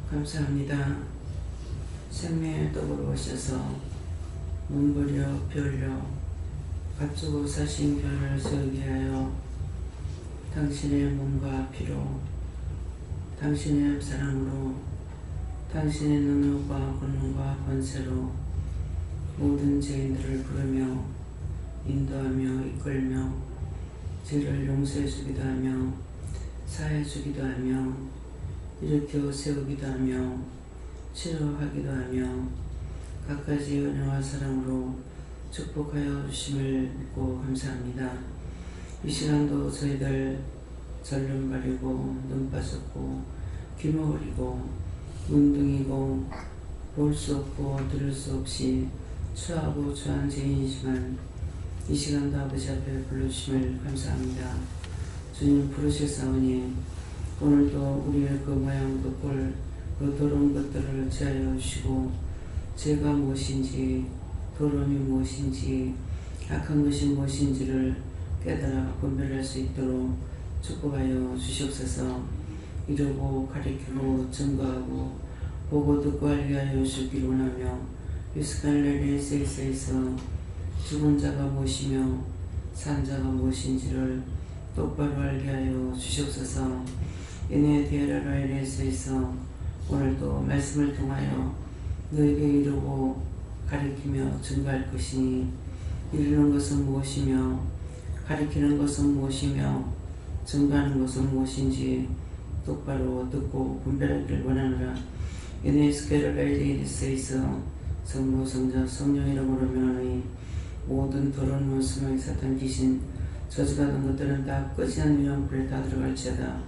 감사합니다. 생명의 떡으로 오셔서 몸버려 피 흘려 값주고 사신 교회를 세우게 하여 당신의 몸과 피로 당신의 사랑으로 당신의 능력과 권능과 권세로 모든 죄인들을 부르며 인도하며 이끌며 죄를 용서해 주기도 하며 사해 주기도 하며 일으켜 세우기도 하며 치료하기도 하며 갖가지 은혜와 사랑으로 축복하여 주심을 믿고 감사합니다. 이 시간도 저희들 절름 가리고 눈 빠졌고 귀 먹으리고 문둥이고 볼 수 없고 들을 수 없이 추하고 추한 죄인이지만 이 시간도 아버지 앞에 불러주심을 감사합니다. 주님 부르셨사오니 오늘도 우리의 그 모양 그 꼴 그 더러운 것들을 제하여 주시고 죄가 무엇인지 더러움이 무엇인지 악한 것이 무엇인지를 깨달아 분별할 수 있도록 축복하여 주시옵소서. 이루고 가리키고 증거하고 보고 듣고 알게 하여 주기를 원하며 이스라엘에서 죽은 자가 무엇이며 산 자가 무엇인지를 똑바로 알게 하여 주시옵소서. 이내 디아라라엘에서 오늘도 말씀을 통하여 너에게 이루고 가리키며 증거할 것이니 이루는 것은 무엇이며 가리키는 것은 무엇이며 증거하는 것은 무엇인지 똑바로 듣고 분별하기를 원하노라. 이내 스케르라엘에서 성부 성자 성령 이름으로 명하노니 모든 더러운 원수의 사탄 귀신 저주받은 것들은 다 끄지 않는 영불에 다 들어갈지어다.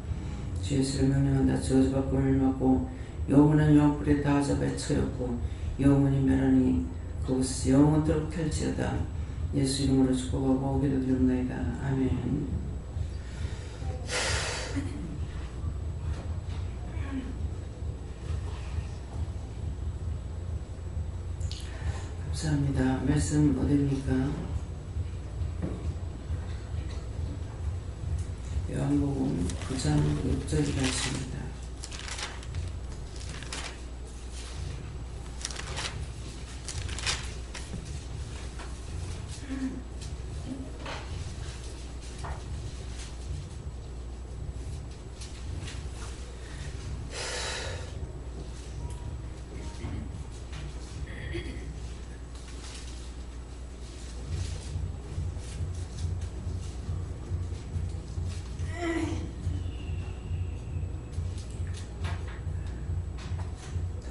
주 예수를 명령한다. 저주받고 멸망하고 영원한 영불에 다 잡아 쳐였고 영원히 멸하니 그것을 영원토록 펼지어다. 예수 이름으로 축복하고 기도드립니다. 아멘. 감사합니다. 말씀 어디입니까? 요한복음 9장 6절이라 하십니다.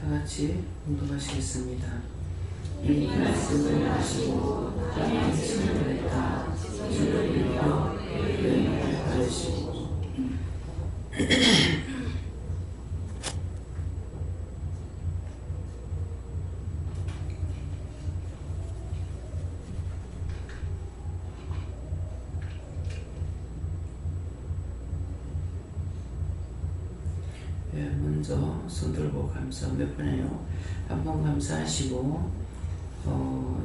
같이 공독하시겠습니다. 이 말씀을 하시고 땅에 침몰했다. 주를 일러 여인을 가르시고 먼저 손 들고 감사 몇 번 해요. 한 번 감사하시고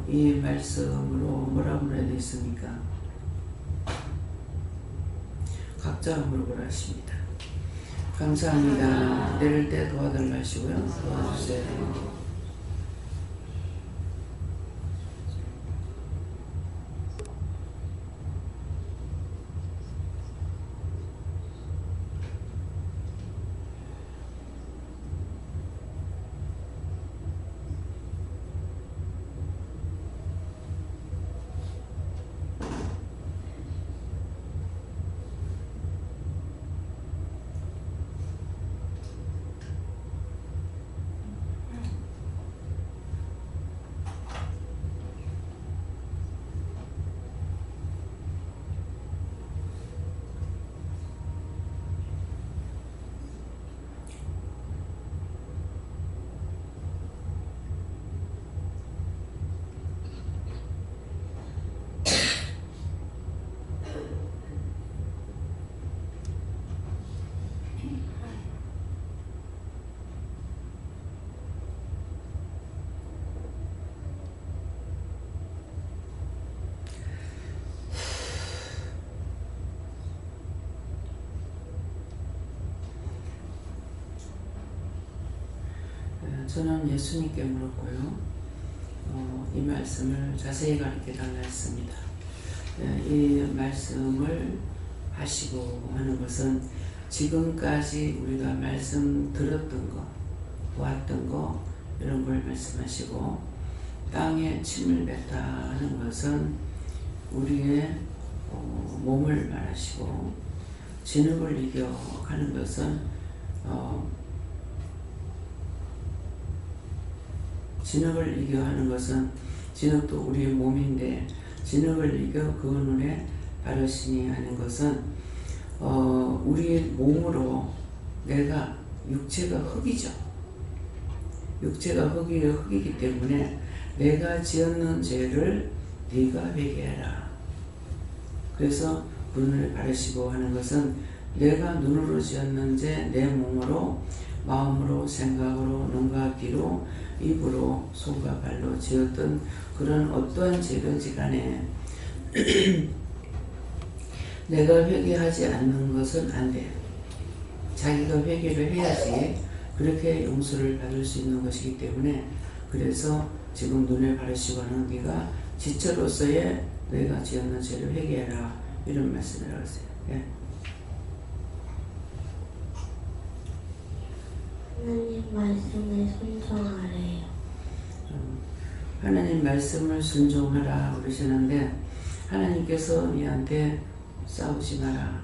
이 말씀으로 뭐라고 해야 되겠습니까? 각자 물어보라 하십니다. 감사합니다. 내릴 때 도와달라 하시고요. 도와주세요. 저는 예수님께 물었고요. 이 말씀을 자세히 가르쳐 달라 했습니다. 이 말씀을 하시고 하는 것은 지금까지 우리가 말씀 들었던 거, 보았던 거 이런 걸 말씀하시고 땅에 침을 뱉다 하는 것은 우리의 몸을 말하시고 진흙을 이겨 하는 것은 진흙을 이겨 하는 것은 진흙도 우리의 몸인데 진흙을 이겨 그 눈에 바르시니 하는 것은 우리의 몸으로 내가 육체가 흙이죠. 육체가 흙이기 때문에 내가 지었는 죄를 네가 회개하라. 그래서 그 눈을 바르시고 하는 것은 내가 눈으로 지었는 죄 내 몸으로 마음으로 생각으로 눈과 귀로 입으로 손과 발로 지었던 그런 어떠한 죄든지 간에 내가 회개하지 않는 것은 안 돼요. 자기가 회개를 해야지 그렇게 용서를 받을 수 있는 것이기 때문에 그래서 지금 눈을 바르시고 하는 네가 지체로서의 너희가 지었는 죄를 회개해라 이런 말씀을 하세요. 예. 하나님 말씀에 순종하래요. 하나님 말씀을 순종하라 그러시는데 하나님께서 니한테 싸우지 마라.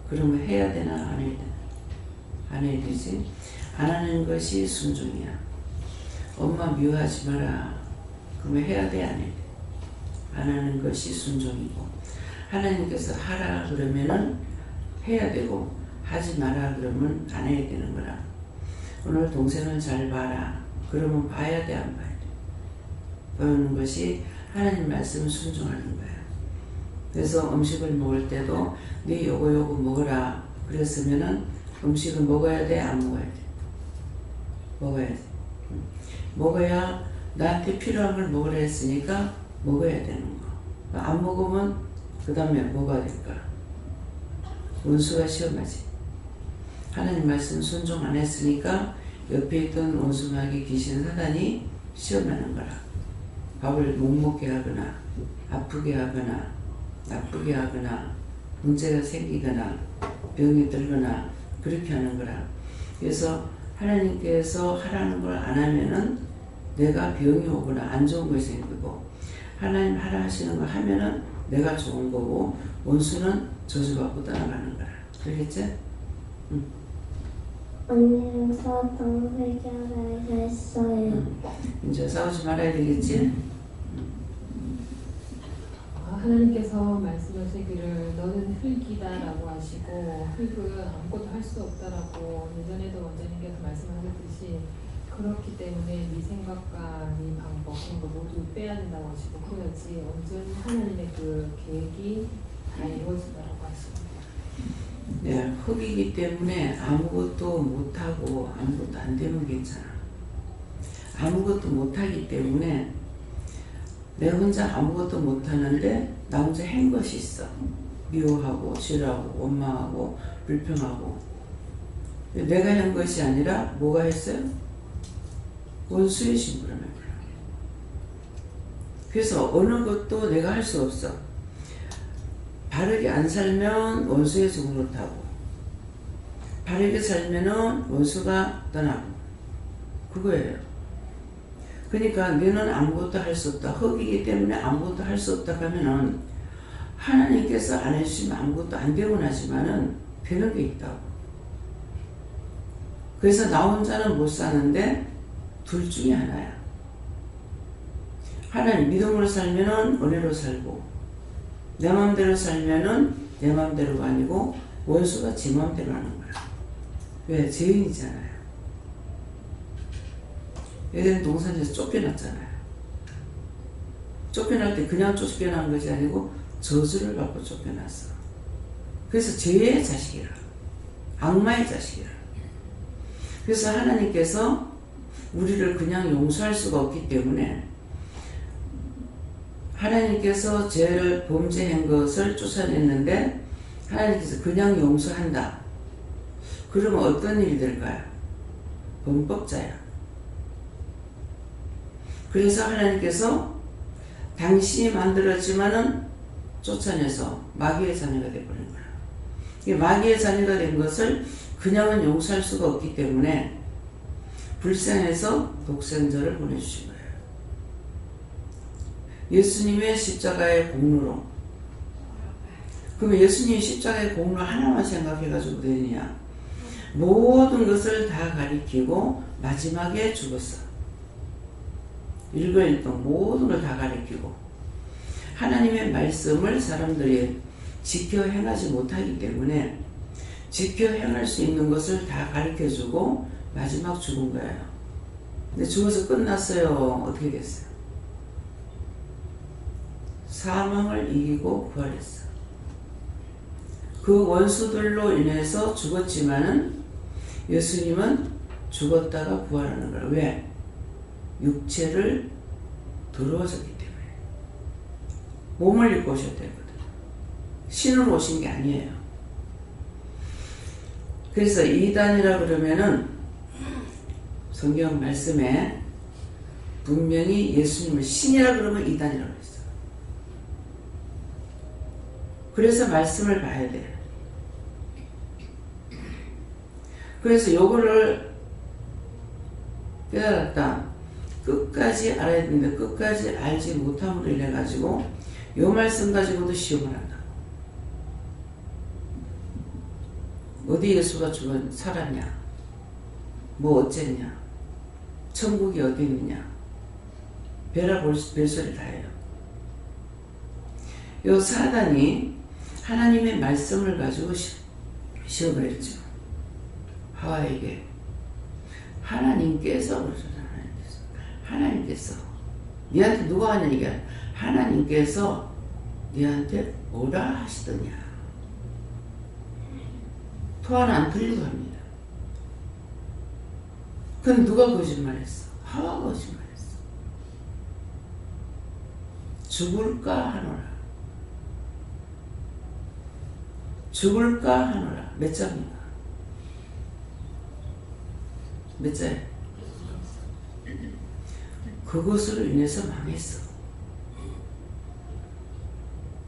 그러면 해야 되나 안 해야 되나? 안 해야 되지. 안 하는 것이 순종이야. 엄마 미워하지 마라. 그러면 해야 돼 안 해야 돼? 안 하는 것이 순종이고 하나님께서 하라 그러면은 해야 되고 하지 마라 그러면 안 해야 되는 거라. 오늘 동생을 잘 봐라. 그러면 봐야 돼 안 봐야 돼? 보는 것이 하나님 말씀 순종하는 거예요. 그래서 음식을 먹을 때도 네 요거 먹어라 그랬으면은 음식을 먹어야 돼 안 먹어야 돼? 먹어야 돼. 먹어야 나한테 필요한 걸 먹으라 했으니까 먹어야 되는 거. 안 먹으면 그 다음에 뭐가 될까? 원수가 시험하지. 하나님 말씀 순종 안 했으니까 옆에 있던 원수마귀 귀신 사단이 시험하는 거라. 밥을 못 먹게 하거나 아프게 하거나 나쁘게 하거나 문제가 생기거나 병이 들거나 그렇게 하는 거라. 그래서 하나님께서 하라는 걸 안 하면은 내가 병이 오거나 안 좋은 것이 생기고 하나님 하라 하시는 거 하면은 내가 좋은 거고 원수는 저주받고 떠나가는 거라. 그러겠지? 응. 언니랑 싸웠던 회개하라 했어요. 이제 싸우지 말아야 되겠지? 하나님께서 말씀하시기를 너는 흙이다라고 하시고 흙은 아무것도 할 수 없다라고 예전에도 원장님께서 말씀하셨듯이 그렇기 때문에 네 생각과 네 방법 그런 거 모두 빼야 된다고 하시고 그래야지 온전히 하나님의 그 계획이 다 이루어진다라고 하십니다. 네, 흙이기 때문에 아무것도 못하고 아무것도 안 되면 괜찮아. 아무것도 못하기 때문에 내 혼자 아무것도 못하는데 나 혼자 한 것이 있어. 미워하고 싫어하고 원망하고 불평하고. 내가 한 것이 아니라 뭐가 했어요? 원수의 심부름을. 그래서 어느 것도 내가 할 수 없어. 바르게 안 살면 원수의 종으로 타고 바르게 살면은 원수가 떠나고 그거예요. 그러니까 너는 아무것도 할 수 없다. 흙이기 때문에 아무것도 할 수 없다 하면은 하나님께서 안 해주시면 아무것도 안 되고 나지만은 되는 게 있다고. 그래서 나 혼자는 못 사는데 둘 중에 하나야. 하나님 믿음으로 살면은 은혜로 살고 내 마음대로 살면은 내 마음대로가 아니고 원수가 지 마음대로 하는 거야. 왜? 죄인이잖아요. 예전 동산에서 쫓겨났잖아요. 쫓겨날 때 그냥 쫓겨난 것이 아니고 저주를 받고 쫓겨났어. 그래서 죄의 자식이라. 악마의 자식이라. 그래서 하나님께서 우리를 그냥 용서할 수가 없기 때문에 하나님께서 죄를 범죄한 것을 쫓아냈는데 하나님께서 그냥 용서한다. 그러면 어떤 일이 될까요? 범법자야. 그래서 하나님께서 당신이 만들었지만은 쫓아내서 마귀의 자녀가 되어버린 거야. 이 마귀의 자녀가 된 것을 그냥은 용서할 수가 없기 때문에 불쌍해서 독생자를 보내주신 거예요. 예수님의 십자가의 공로로. 그럼 예수님이 십자가의 공로 하나만 생각해가지고 되느냐? 모든 것을 다 가리키고 마지막에 죽었어. 일거일동 모든 걸 다 가리키고 하나님의 말씀을 사람들이 지켜 행하지 못하기 때문에 지켜 행할 수 있는 것을 다 가르쳐주고 마지막 죽은 거예요. 근데 죽어서 끝났어요. 어떻게 됐어요? 사망을 이기고 부활했어. 그 원수들로 인해서 죽었지만은 예수님은 죽었다가 부활하는 거예요. 왜? 육체를 들어오셨기 때문에. 몸을 입고 오셨대요. 신으로 오신 게 아니에요. 그래서 이단이라 그러면은 성경 말씀에 분명히 예수님을 신이라 그러면 이단이라고 했어요. 그래서 말씀을 봐야 돼요. 그래서 요거를 깨달았다. 끝까지 알아야 되는데 끝까지 알지 못함으로 인해 가지고 요 말씀 가지고도 시험을 한다. 어디 예수가 살았냐? 뭐 어쨌냐? 천국이 어디 있느냐? 별아 별소리 다 해요. 요 사단이 하나님의 말씀을 가지고 시험을 했죠. 하와에게 하나님께서 그러잖아요. 하나님께서 니한테 누가 하냐 이게 하나님께서 니한테 뭐라 하시더냐. 또 하나 안 틀리고 합니다. 그럼 누가 거짓말했어? 하와가 거짓말했어. 죽을까 하노라. 죽을까 하노라. 몇 장인가? 몇 장? 그것으로 인해서 망했어.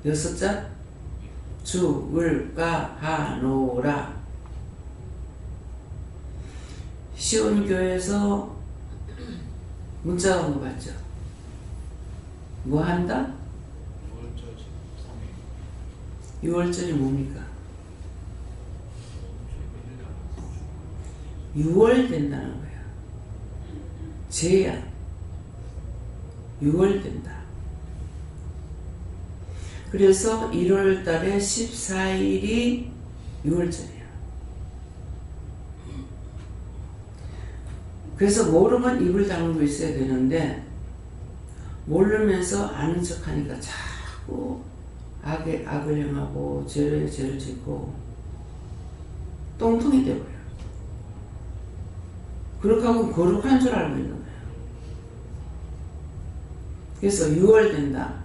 6장? 죽을까 하노라. 시온교회에서 문자가 온 거 봤죠? 뭐 한다? 6월절이 뭡니까? 6월 된다는 거야. 죄야. 6월 된다. 그래서 1월 달에 14일이 6월절이야. 그래서 모르면 입을 다물고 있어야 되는데 모르면서 아는 척 하니까 자꾸 악을 행하고 죄를 짓고 똥통이 되어버려. 그렇게 하고 거룩한 줄 알고 있는 거예요. 그래서 6월 된다.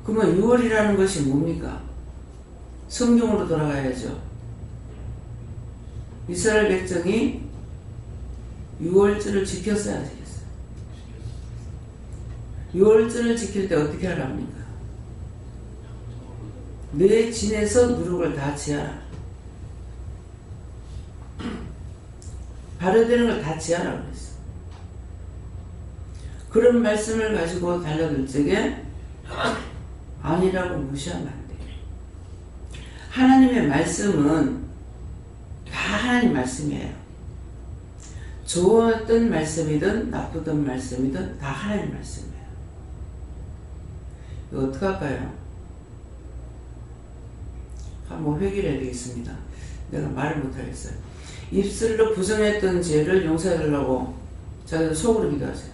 그러면 6월이라는 것이 뭡니까? 성경으로 돌아가야죠. 이스라엘 백성이 6월절을 지켰어야 되겠어요. 6월절을 지킬 때 어떻게 하랍니까? 내 진에서 누룩을 다 지하라. 발효되는 걸 다 지하라고 그랬어. 그런 말씀을 가지고 달려들 적에 아니라고 무시하면 안 돼. 하나님의 말씀은 다 하나님 말씀이에요. 좋았던 말씀이든 나쁘던 말씀이든 다 하나님 말씀이에요. 이거 어떡할까요? 한번 회개를 해야 되겠습니다. 내가 말을 못하겠어요. 입술로 부정했던 죄를 용서해달라고 자기들 속으로 기도하세요.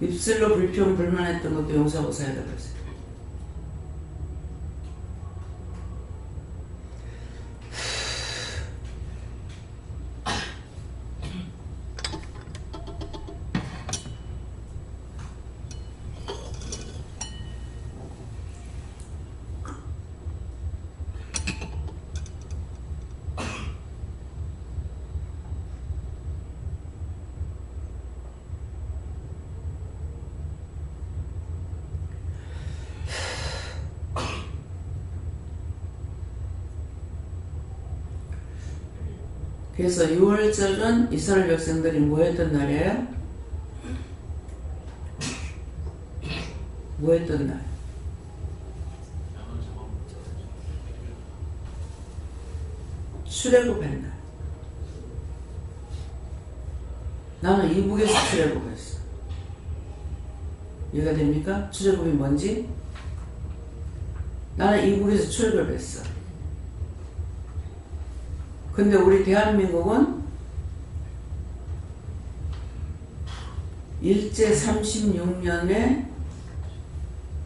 입술로 불평 불만했던 것도 용서하고 사야되고 했어요. 그래서 6월절은 이스라엘 백성들이 뭐 했던 날이에요? 뭐 했던 날? 출애굽한 날. 나는 이북에서 출애굽했어. 이해가 됩니까? 출애굽이 뭔지? 나는 이북에서 출애굽했어. 근데 우리 대한민국은 일제 36년에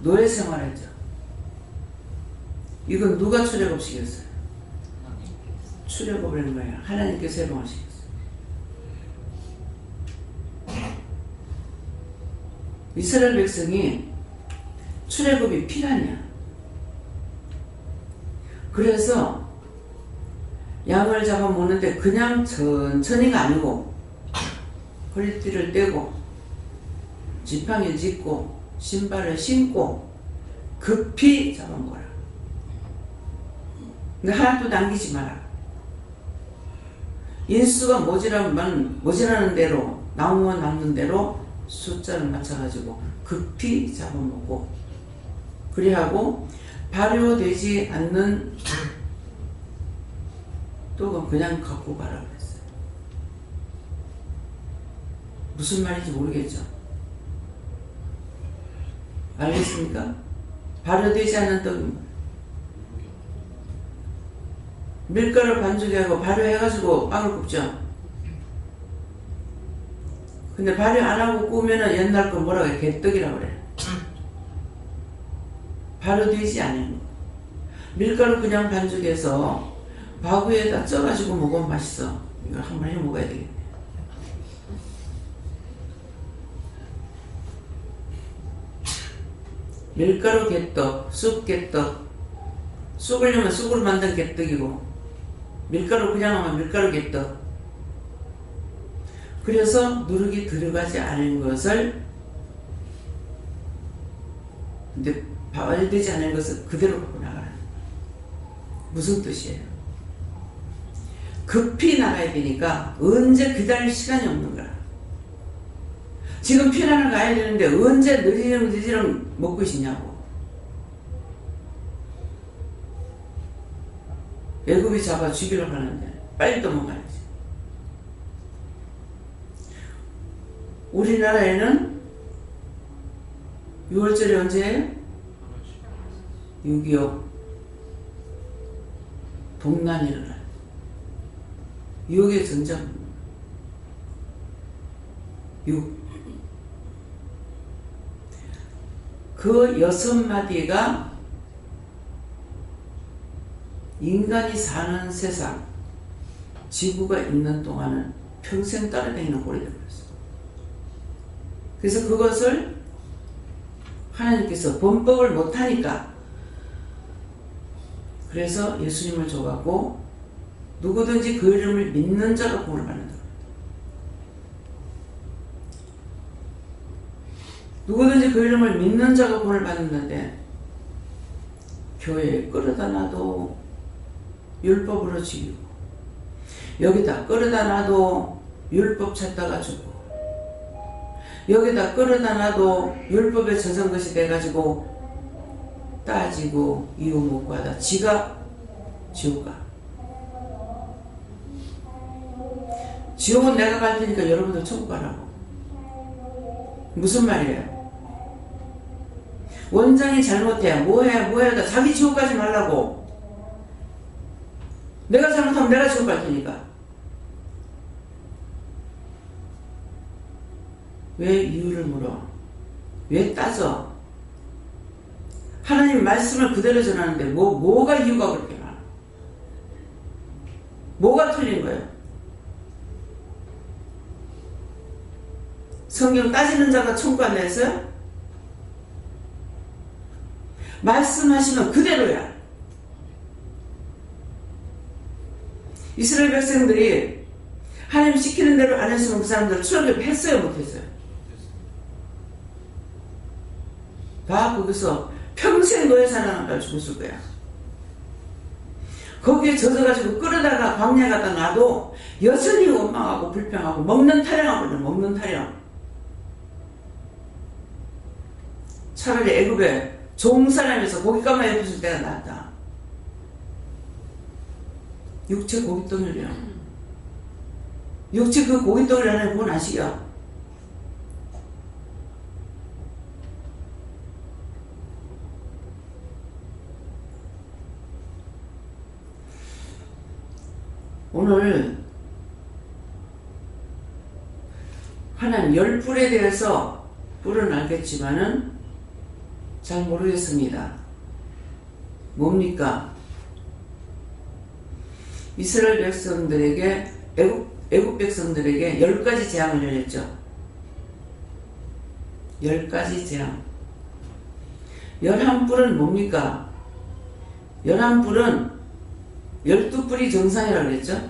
노예 생활했죠. 이건 누가 출애굽시켰어요? 출애굽을 한 거야. 하나님께서 해방시켰어요. 이스라엘 백성이 출애굽이 피란이야. 그래서 양을 잡아 먹는데 그냥 천천히가 아니고 허리띠를 떼고 지팡이 짚고 신발을 신고 급히 잡아먹어라. 근데 하나도 남기지 마라. 인수가 모자라는 대로 남으면 남는 대로 숫자를 맞춰가지고 급히 잡아먹고 그리하고 발효되지 않는 떡은 그냥 갖고 가라고 했어요. 무슨 말인지 모르겠죠? 알겠습니까? 발효되지 않은 떡은 밀가루 반죽에 하고 발효해가지고 빵을 굽죠. 근데 발효 안 하고 구우면은 옛날 거 뭐라고 해? 개떡이라고 그래. 발효되지 않은 거. 밀가루 그냥 반죽해서 바구에다 쪄가지고 먹으면 맛있어. 이걸 한번 해 먹어야 되겠네. 밀가루 개떡, 쑥 개떡. 쑥을 넣으면 쑥으로 만든 개떡이고 밀가루 그냥 하면 밀가루 개떡. 그래서 누룩이 들어가지 않은 것을 근데 발효되지 않은 것을 그대로 갖고 나가라. 무슨 뜻이에요? 급히 나가야 되니까 언제 기다릴 시간이 없는 거야. 지금 피난을 가야 되는데 언제 느리령 먹고 싶냐고. 애굽이 잡아 죽이려고 하는데 빨리 도망가야지. 우리나라에는 6월절이 언제예요? 6.25 동란이 일어나요. 6.25 전쟁 6. 그 6마디가 인간이 사는 세상 지구가 있는 동안은 평생 따라다니는 꼴이 되어버렸어. 그래서 그것을 하나님께서 범법을 못하니까 그래서 예수님을 줘갖고 누구든지 그 이름을 믿는 자로 구원을 받는다. 누구든지 그 이름을 믿는 자가 구원을 받는다는데 교회에 끌어다 놔도 율법으로 죽이고 여기다 끌어다 놔도 율법 찾다가 죽고 여기다 끌어다 놔도 율법에 젖은 것이 돼가지고 따지고 이유 묻고 하다 지가 지옥 가. 지옥은 내가 갈 테니까 여러분들 천국 가라고. 무슨 말이에요? 원장이 잘못해 뭐해 자기 지옥 가지 말라고. 내가 잘못하면 내가 지옥 갈 테니까. 왜 이유를 물어? 왜 따져? 하나님 말씀을 그대로 전하는데 뭐가 이유가 그렇게 많아? 뭐가 틀린 거예요? 성경 따지는 자가 천국 안 냈어요? 말씀하시면 그대로야. 이스라엘 백성들이 하나님 시키는 대로 안 했으면 그 사람들 출애굽 했어요? 못했어요? 다 거기서 평생 노예 살아남다 죽었을 거야. 거기에 젖어가지고 끓여다가 광야에 갖다 놔도 여전히 원망하고 불평하고 먹는 타령하고 먹는 타령. 차라리 애굽에 종사람에서 고깃값만 엿었을 때가 낫다. 육체 고깃덩이래요. 육체 그 고깃덩이를 하나 보고 아시죠? 오늘 하나님 열 뿔에 대해서 뿔은 알겠지만은 잘 모르겠습니다. 뭡니까? 이스라엘 백성들에게 애굽 백성들에게 10가지 재앙을 내렸죠. 10가지 재앙. 11뿔은 뭡니까? 11뿔은 12뿔이 정상이라고 그랬죠.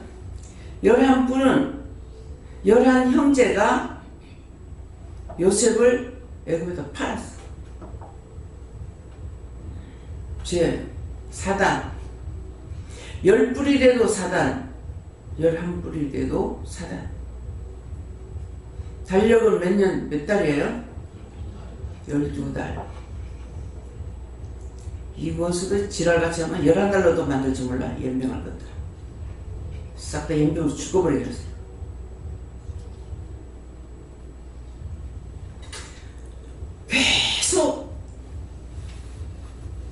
11뿔은 11 형제가 요셉을 애굽에다 팔았어. 사단. 10뿔이 돼도 사단, 11뿔이 돼도 사단. 달력은 몇 달이에요? 12달. 이 원수도 지랄같이 하면 11달러도 만들 줄 몰라. 연병할 것들. 싹 다 연병으로 죽어버리겠어. 계속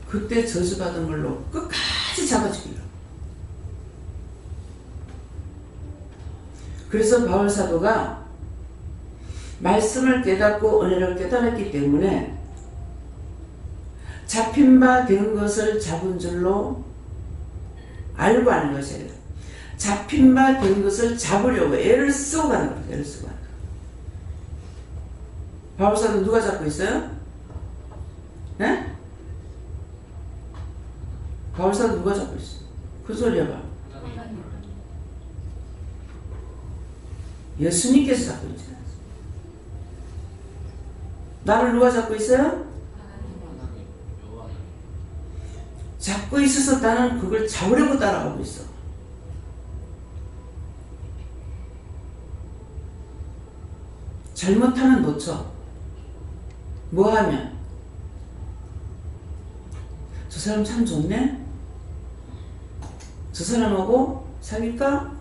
그때 저주받은 걸로 끝까지 잡아주기로. 그래서 바울 사도가 말씀을 깨닫고 은혜를 깨달았기 때문에 잡힌 바 된 것을 잡은 줄로 알고 하는 것이에요. 잡힌 바 된 것을 잡으려고 애를 쓰고 가는 거예요. 애를 쓰고 가는 거예요. 바울 사도 누가 잡고 있어요? 네? 바울 사도 누가 잡고 있어? 그 소리 해봐. 예수님께서 잡고 있잖아요. 나를 누가 잡고 있어요? 잡고 있어서 나는 그걸 잡으려고 따라가고 있어. 잘못하면 놓쳐. 뭐 하면? 저 사람 참 좋네? 저 사람하고 사귈까?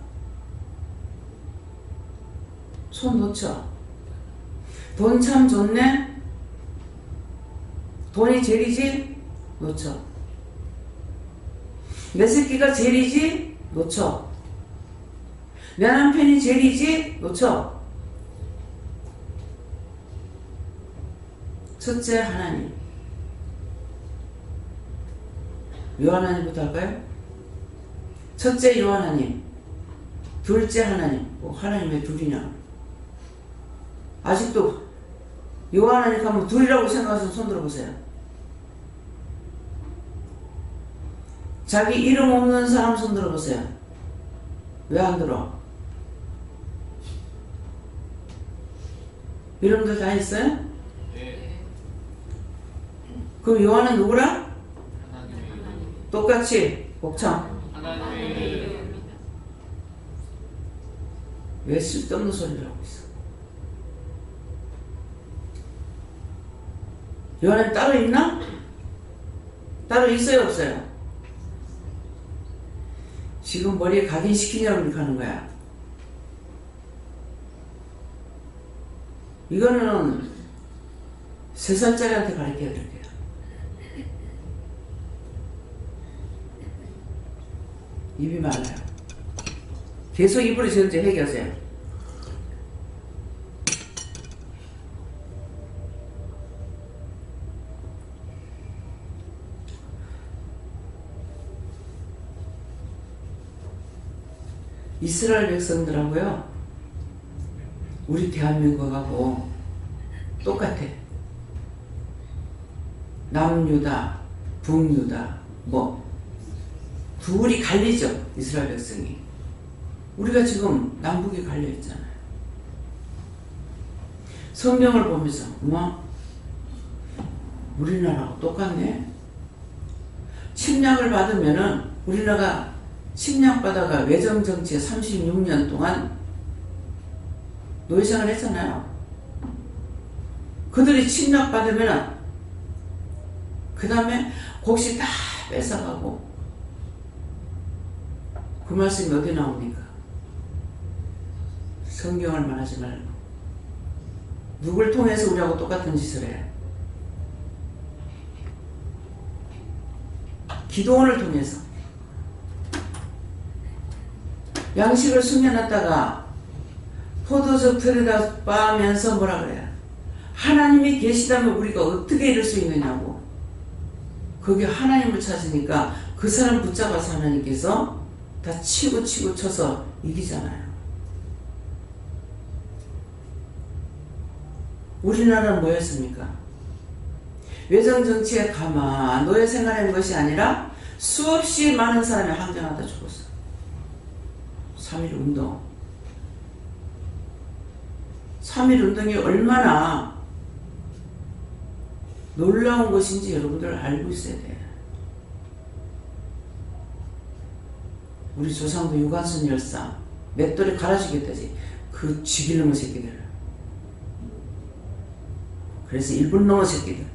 손 놓쳐. 돈 참 좋네? 돈이 제일이지? 놓쳐. 내 새끼가 제일이지? 놓쳐. 내 남편이 제일이지? 놓쳐. 첫째 하나님. 요하나님부터 할까요? 첫째 요하나님. 둘째 하나님. 하나님 왜 둘이냐? 아직도 요하나님 하면 둘이라고 생각해서 손 들어보세요. 자기 이름 없는 사람 손 들어보세요. 왜 안 들어? 이름들 다 있어요? 네. 그럼 요한은 누구라? 하나님. 똑같이 복창. 하나님. 왜 쓸데없는 소리를 하고 있어? 요한은 따로 있나? 따로 있어요 없어요? 지금 머리에 각인시키냐고 이렇게 하는 거야. 이거는 3살짜리한테 가르쳐야 될 거야. 입이 많아요. 계속 입으로 현재 얘기하세요. 이스라엘 백성들하고요, 우리 대한민국하고 똑같아. 남유다, 북유다, 둘이 갈리죠. 이스라엘 백성이. 우리가 지금 남북이 갈려 있잖아요. 성경을 보면서 우리나라하고 똑같네. 침략을 받으면은 우리나라가 침략받아가 외정정치에 36년 동안 노예생활을 했잖아요. 그들이 침략받으면 그 다음에 곡식 다 뺏어가고, 그 말씀이 어디 나옵니까? 성경을 말하지 말고 누굴 통해서 우리하고 똑같은 짓을 해요? 기도원을 통해서. 양식을 숨겨놨다가 포도즙 들여다 빠면서 뭐라 그래요? 하나님이 계시다면 우리가 어떻게 이럴 수 있느냐고. 거기 하나님을 찾으니까 그 사람 붙잡아서 하나님께서 다 치고 쳐서 이기잖아요. 우리나라는 뭐였습니까? 외정정치에 가만 노예 생활한 것이 아니라 수없이 많은 사람이 항쟁하다 죽었어. 3.1 운동. 3.1 운동이 얼마나 놀라운 것인지 여러분들 알고 있어야 돼. 우리 조상도 유관순 열사 맷돌에 갈아주겠다지. 그 쥐길놈의 새끼들. 그래서 일본 놈의 새끼들.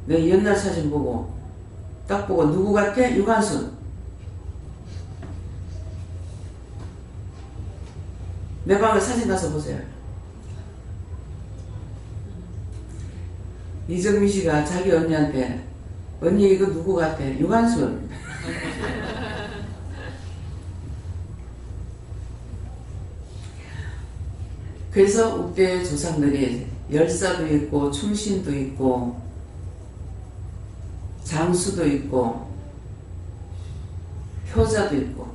내 옛날 사진 보고 딱 보고 누구 같아? 유관순. 내 방에 사진 가서 보세요. 이정미 씨가 자기 언니한테 언니 이거 누구 같아? 유관순. 그래서 우리 조상들이 열사도 있고 충신도 있고 장수도 있고 효자도 있고.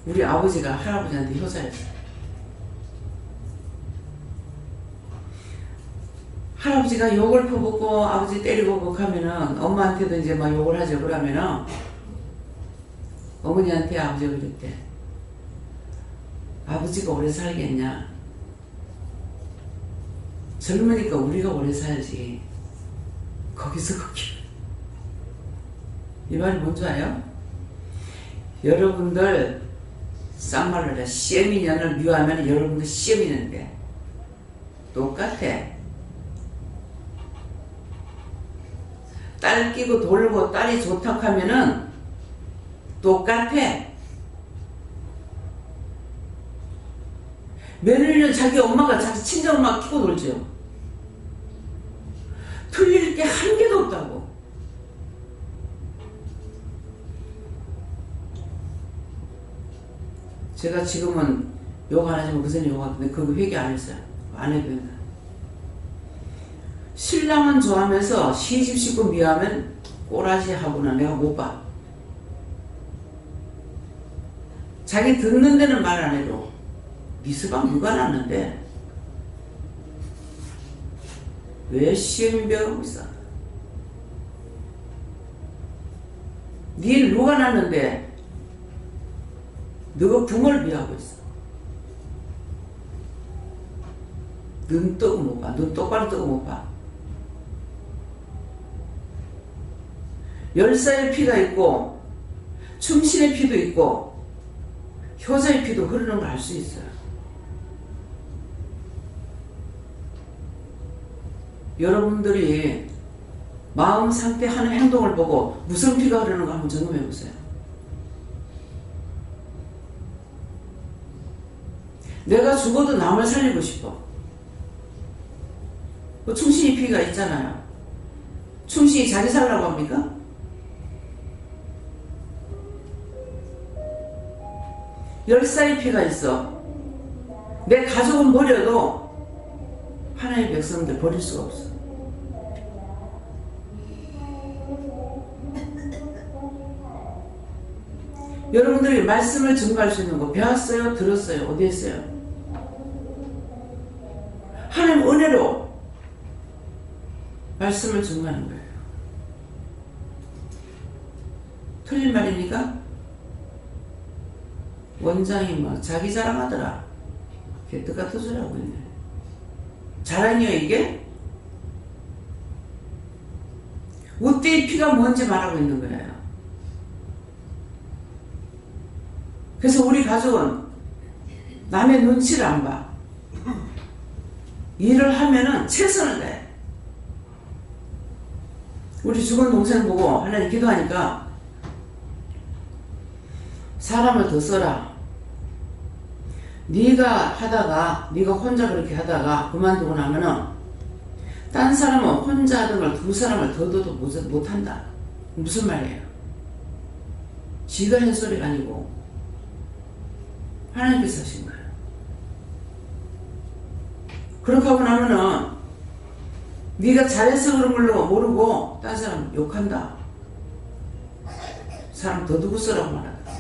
우리 아버지가 할아버지한테 효자였어요. 할아버지가 욕을 퍼붓고 아버지 때리고 뭐 하면은 엄마한테도 이제 막 욕을 하죠. 그러면은 어머니한테 아버지가 그랬대. 아버지가 오래 살겠냐? 젊으니까 우리가 오래 살지. 거기서 거기. 이 말이 뭔지 알아요? 여러분들 쌍말로 해. 시애미년을 미워하면 여러분들 시애미년인데 똑같아. 딸 끼고 돌고 딸이 좋다 하면은 똑같아. 며느리는 자기 엄마가 자기 친정엄마 끼고 놀죠. 틀릴 게 한 개도 없다고. 제가 지금은 욕 안 하지만 그 전에 욕하는데 그거 회개 안 했어요. 안 해도 된다. 신랑은 좋아하면서 시집 식구 미워하면 꼬라지 하고는 내가 못 봐. 자기 듣는 데는 말 안 해도 미스방 누가 났는데 왜 시험이 배우고 있어? 니 누가 났는데 너가 부모를 미워하고 있어. 눈 뜨고 못 봐. 눈 똑바로 뜨고 못 봐. 열사의 피가 있고 충신의 피도 있고 효자의 피도 흐르는 걸 알 수 있어요. 여러분들이 마음 상태 하는 행동을 보고 무슨 피가 흐르는 거 한번 점검해 보세요. 내가 죽어도 남을 살리고 싶어. 그 충신이 피가 있잖아요. 충신이 자기 살라고 합니까? 열사의 피가 있어. 내 가족은 버려도 하나님의 백성들 버릴 수가 없어. 여러분들이 말씀을 증거할 수 있는 거 배웠어요? 들었어요? 어디 했어요? 하나님 은혜로 말씀을 증거하는 거예요. 틀린 말입니까? 원장이 막 자기 자랑하더라. 개떡 같은 소리 하고 있네. 자랑이요 이게? 우때의 피가 뭔지 말하고 있는 거예요. 그래서 우리 가족은 남의 눈치를 안 봐. 일을 하면은 최선을 다해. 우리 죽은 동생 보고 하나님 기도하니까 사람을 더 써라. 네가 혼자 그렇게 하다가 그만두고 나면은 딴 사람은 혼자 하던 걸 두 사람을 더 둬도 못한다. 무슨 말이에요? 지가 한 소리가 아니고 하나님께서 하신 거예요. 그렇게 하고 나면은 네가 잘해서 그런 걸로 모르고 딴 사람 욕한다. 사람 더 두고 쓰라고 말한다.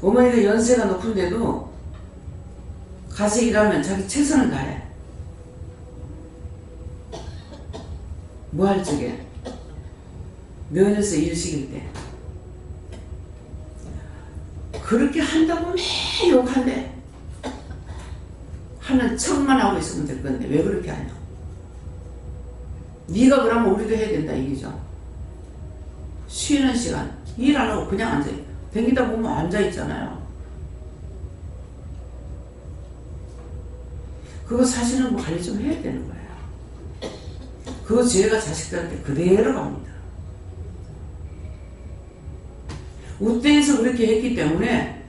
어머니가 연세가 높은데도 가서 일하면 자기 최선을 다해. 뭐 할 적에 면에서 일 시킬 때 그렇게 한다고 매일 욕한대. 하는 척만 하고 있으면 될 건데 왜 그렇게 하냐. 네가 그러면 우리도 해야 된다 이기죠. 쉬는 시간 일 안 하고 그냥 앉아 댕기다 보면 앉아 있잖아요. 그거 사실은 뭐 관리 좀 해야 되는 거예요. 그거 죄가 자식들한테 그대로 갑니다. 우때에서 그렇게 했기 때문에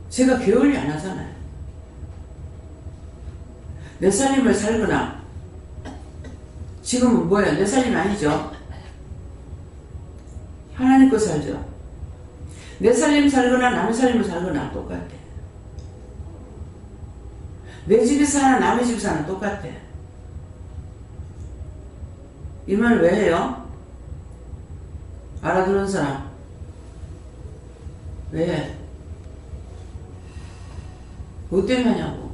제가 게을리 안 하잖아요. 내 살림을 살거나 지금은 뭐예요? 내 살림이 아니죠. 하나님 거 살죠. 내 살림 살거나 남의 살림을 살거나 똑같아. 내 집에서 사나 남의 집에서 사나 똑같아. 이 말 왜 해요? 알아들은 사람 왜 해? 뭐 때문에 하냐고.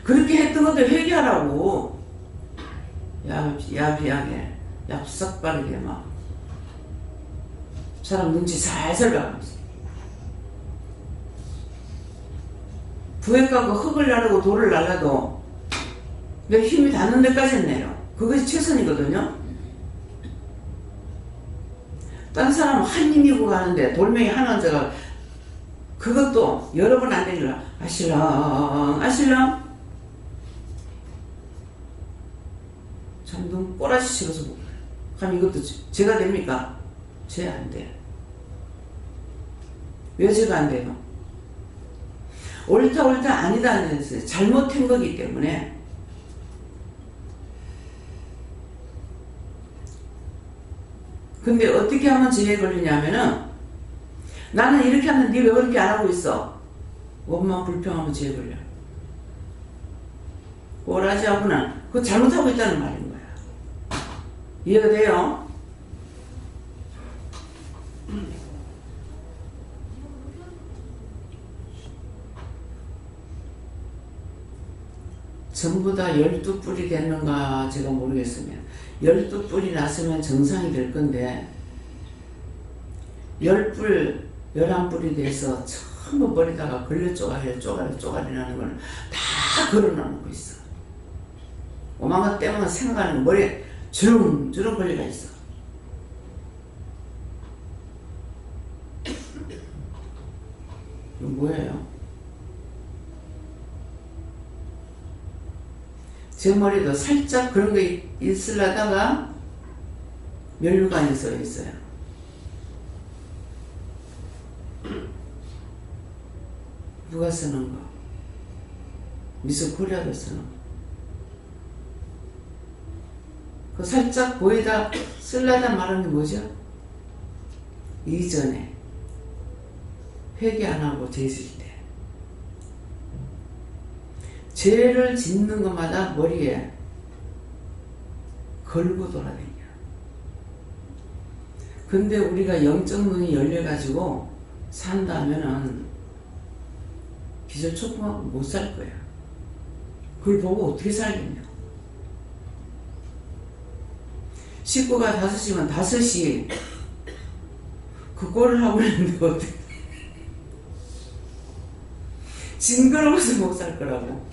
그렇게 했던 것도 회개하라고. 야비하게 얍싹 빠르게 막 사람 눈치 살살 봐가면서 부엌 가고 흙을 나르고 돌을 날라도 내 힘이 닿는 데까지는 내려. 그것이 최선이거든요. 딴 사람은 한 힘이고 가는데 돌멩이 하나 얹어가 그것도 여러 번 안 되니까 아실랑 참 눈 꼬라지 치고서 못 가요. 그럼 이것도 죄가 됩니까? 죄 안 돼요. 왜 죄가 안 돼요? 옳다 아니다 안 했어요. 잘못한 거기 때문에. 근데 어떻게 하면 죄에 걸리냐면은 나는 이렇게 하는데 왜 그렇게 안 하고 있어? 원망 불평하면 죄에 걸려. 꼬라지 하고는 그거 잘못하고 있다는 말인 거야. 이해가 돼요? 전부 다 12뿔이 됐는가 제가 모르겠으면 12뿔이 났으면 정상이 될 건데 10뿔, 11뿔이 돼서 전부 버리다가 걸려 쪼가리 나는 거는 다 걸어놓고 있어. 오만 것 때문에 생각하는 머리에 주렁주렁 걸려가 있어. 이건 뭐예요? 제 머리도 살짝 그런 거 있으려다가 멸류관이 써 있어요. 누가 쓰는 거? 미스 코리아도 쓰는 거. 그 살짝 보이다 쓸려다 말하는 게 뭐죠? 이전에 회개 안 하고 죄 짓을 때 죄를 짓는 것마다 머리에 걸고 돌아다녀. 근데 우리가 영적 눈이 열려가지고 산다면은 기절초풍하고 못 살 거야. 그걸 보고 어떻게 살겠냐. 식구가 5시면 5시 그 꼴을 하고 있는데 어떻게 징그러워서 못 살 거라고.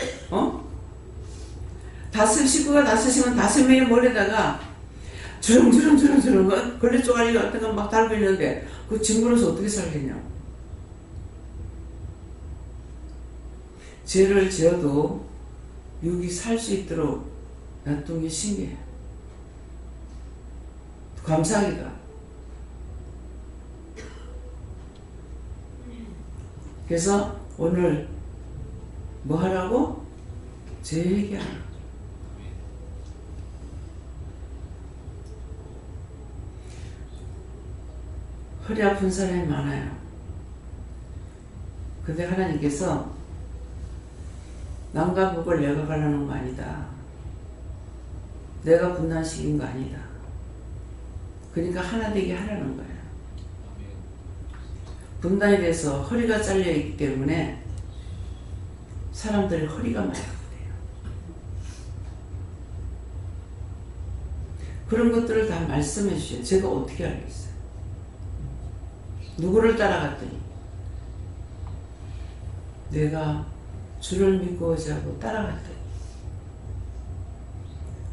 식구가 5이면 5명의 머리에다가 주렁주렁 걸레 쪼가리 같은 거 막 달고 있는데 그 징그러워서 어떻게 살겠냐. 죄를 지어도 육이 살 수 있도록 놔둔 게 신기해. 감사하기가. 그래서 오늘 뭐 하라고? 죄 회개하라. 허리 아픈 사람이 많아요. 근데 하나님께서 남과 북을 내가 가려는 거 아니다. 내가 분단시킨 거 아니다. 그러니까 하나 되게 하라는 거예요. 분단이 돼서 허리가 잘려있기 때문에 사람들이 허리가 많이 아프대요. 그런 것들을 다 말씀해 주셔요. 제가 어떻게 알겠어요? 누구를 따라갔더니 내가 주를 믿고 오자고 따라갔더니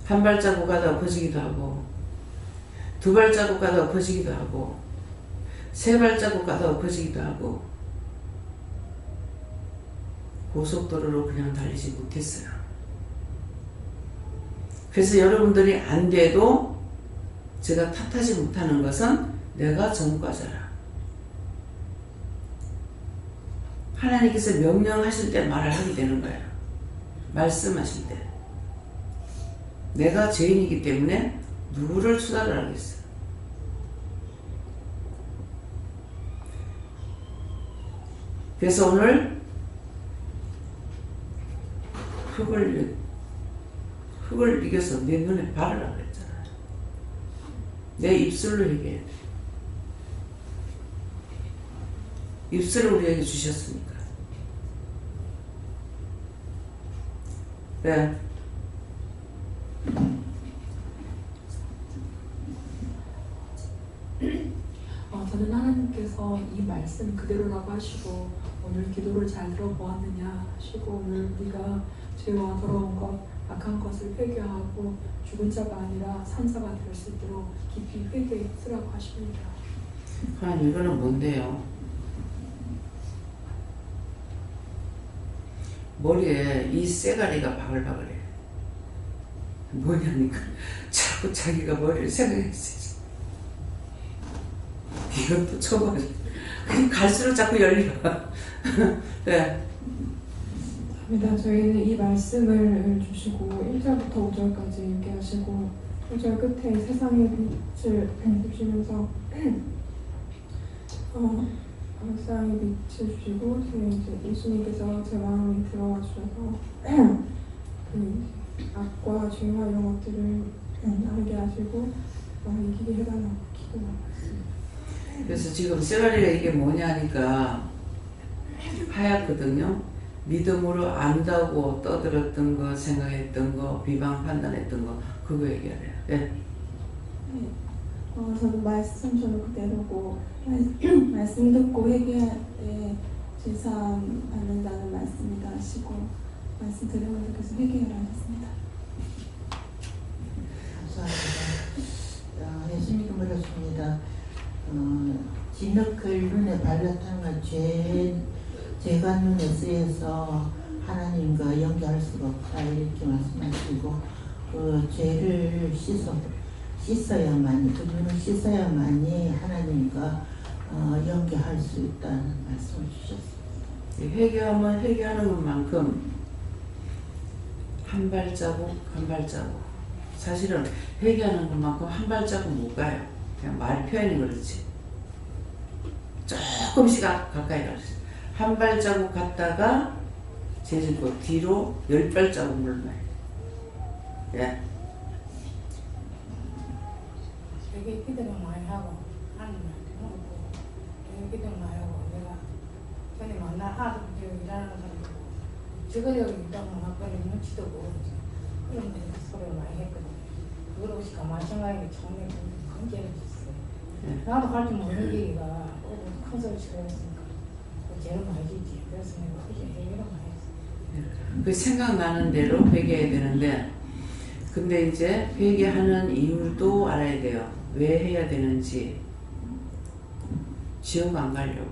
한 발자국 가다 엎어지기도 하고 2발자국 가다 엎어지기도 하고 3발자국 가다 엎어지기도 하고 고속도로로 그냥 달리지 못했어요. 그래서 여러분들이 안 돼도 제가 탓하지 못하는 것은 내가 전과자라. 하나님께서 명령하실 때 말을 하게 되는 거예요. 말씀하실 때. 내가 죄인이기 때문에 누구를 수다를 하겠어요. 그래서 오늘 흙을 이겨서 내 눈에 바르라 그랬잖아요. 내 입술로 얘기해야 돼. 입술을 우리에게 주셨으니까. 네. 저는 하나님께서 이 말씀 그대로라고 하시고 오늘 기도를 잘 들어보았느냐 하시고 오늘 우리가 죄와 더러운 것, 악한 것을 회개하고 죽은 자가 아니라 산 자가 될 수 있도록 깊이 회개하라고 하십니다. 하나님 이거는 뭔데요? 머리에 이 쇠가리가 바글바글해. 뭐냐니까 자꾸 자기가 머리를 생각했어요. 이것도 처음 하죠. 그냥 갈수록 자꾸 열려. 네. 감사합니다. 저희는 이 말씀을 주시고 1절부터 5절까지 읽게 하시고 5절 끝에 세상의 빛을 주시면서 세상의 빛을 주시고 이제 예수님께서 제 마음에 들어와 주셔서 그 악과 죄와 이런 것들을 알게 하시고 이기게 해달라고 기도하고 있습니다. 그래서 지금 쇠가리가 이게 뭐냐 하니까 하얗거든요. 믿음으로 안다고 떠들었던 거, 생각했던 거, 비방 판단했던 거, 그거 얘기하래요. 네. 저는 말씀 저는 그대로고 말씀 듣고 회개할 때 제사함 받는다는 말씀이다 하시고 말씀 들으면서 계속 회개를 하셨습니다. 감사합니다. 예수님 그러십니다. 진흙을 눈에 발랐다는 건 죄가 눈에 쓰여서 하나님과 연결할 수가 없다 이렇게 말씀하시고 그 죄를 씻어야만이 그 눈을 씻어야만이 하나님과 연결할 수 있다는 말씀을 주셨습니다. 회개하면 회개하는 것만큼 한 발자국 한 발자국 사실은 회개하는 것만큼 한 발자국 못 가요. 그냥 말 표현이 그렇지. 조금씩 가까이 갔어요. 한 발자국 갔다가 제주도 뒤로 10발자국 물러나요. 예. 되게 기도를 많이 하고 하나님한테 물어보고 되게 기도를 많이 하고 내가 전에 만난 아들 일하는 사람이고 저거저거 있다고 막 그래 눈치도 보고 그런 데 소리를 많이 했거든. 그걸 혹시 가만히 생각하니까 처음에 큰 죄를 졌어요. 나도 할 줄 모르는 얘기가 큰 소리 치고 했으니까 그 죄를 많이 짓지. 그래서 내가 그게 해결을 많이 했어. 그 생각나는 대로 회개해야 되는데, 근데 이제 회개하는 이유도 알아야 돼요. 왜 해야 되는지. 지옥 안 가려고.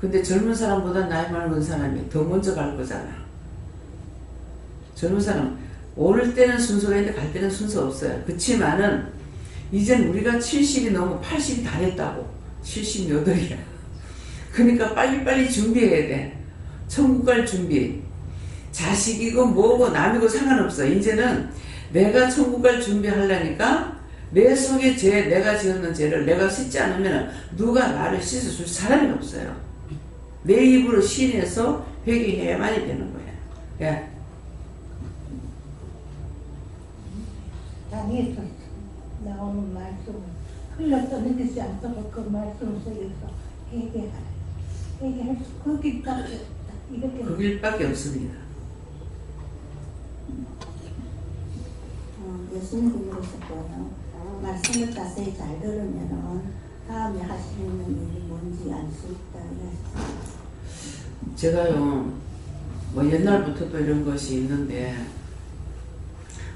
근데 젊은 사람보다 나이 많은 사람이 더 먼저 갈 거잖아. 젊은 사람 오를 때는 순서가 있는데 갈 때는 순서 없어요. 그치만은 이젠 우리가 70이 넘어 80이 다 됐다고. 78이야. 그러니까 빨리빨리 준비해야 돼. 천국 갈 준비. 자식이고 뭐고 남이고 상관없어. 이제는 내가 천국 갈 준비하려니까 내 속에 죄, 내가 지었는 죄를 내가 씻지 않으면 누가 나를 씻어줄 사람이 없어요. 내 입으로 시인해서 회개해야만이 되는 거야. 예. 당에서 나오는 말씀을 흘러떠내지 않도록 그 말씀 속에서 회개하라. 회개할 수 그 길밖에 없다. 이렇게 그 길밖에 없습니다. 예수님 궁금했었고요. 말씀을 자세히 잘 들으면 다음에 하시는 일이 뭔지 알 수 있다. 제가요, 뭐 옛날부터도 이런 것이 있는데,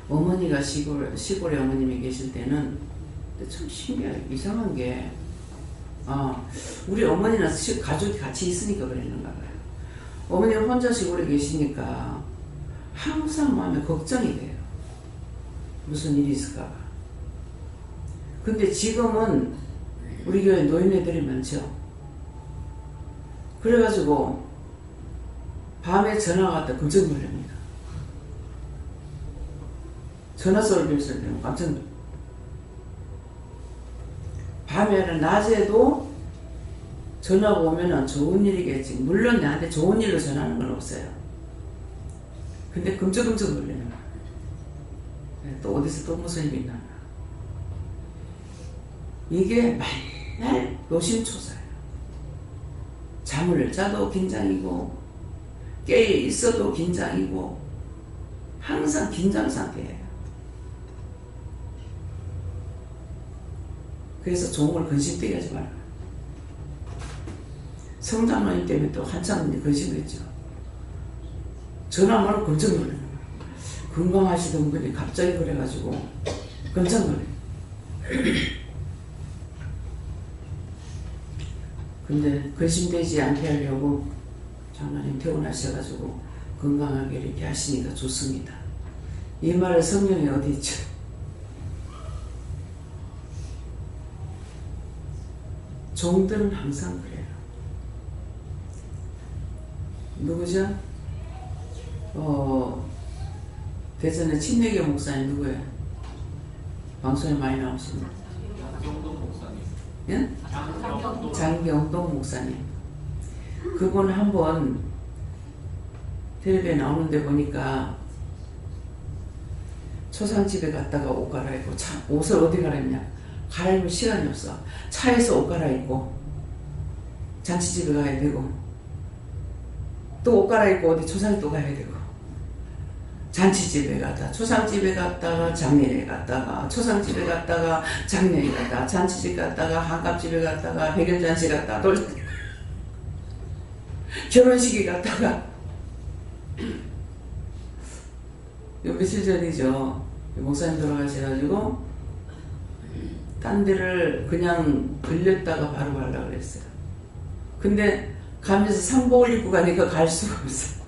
어머니가 시골에 어머님이 계실 때는 참 신기하게 이상한 게, 우리 어머니는 가족이 같이 있으니까 그랬는가 봐요. 어머니 혼자 시골에 계시니까 항상 마음에 걱정이 돼요. 무슨 일이 있을까 봐. 근데 지금은 우리 교회 노인네들이 많죠. 그래가지고 밤에 전화가 왔다 깜짝 놀랍니다. 전화 소리를 들으면 깜짝 놀랍니다. 밤에는 낮에도 전화가 오면은 좋은 일이겠지. 물론 나한테 좋은 일로 전하는 건 없어요. 근데 끔찍끔찍 놀래는 거야. 또 어디서 또 무슨 일이 있나. 이게 맨날 노심초사예요. 잠을 자도 긴장이고 깨 있어도 긴장이고 항상 긴장 상태예요. 그래서 좋은 걸 근심되게 하지 말아요. 성장로님 때문에 또 한참 근심했죠. 전화만 깜짝 놀라는 거예요. 건강하시던 분이 갑자기 그래가지고 깜짝 놀래요. 근데 근심되지 않게 하려고 장로님 퇴원하셔가지고 건강하게 이렇게 하시니까 좋습니다. 이 말에 성령이 어디 있죠? 종들은 항상 그래요. 누구죠? 대전의 친내교 목사님 누구예요? 방송에 많이 나오십니다. 장경동 목사님. 예? 장경동 목사님. 그분 한번 텔레비에 나오는데 보니까 초상집에 갔다가 옷 갈아입고 옷을 어디 갈아입냐? 갈아입을 시간이 없어. 차에서 옷 갈아입고 잔치집에 가야 되고 또 옷 갈아입고 어디 초상에 또 가야 되고 잔치집에 갔다 초상집에 갔다가 장례에 갔다가 초상집에 갔다가 장례에 갔다가 잔치집 갔다가 한갑집에 갔다가 백일잔치 갔다가 결혼식에 갔다가 요 며칠 전이죠. 목사님 돌아가셔가지고 딴 데를 그냥 들렸다가 바로 가려고 그랬어요. 근데 가면서 상복을 입고 가니까 갈 수가 없어.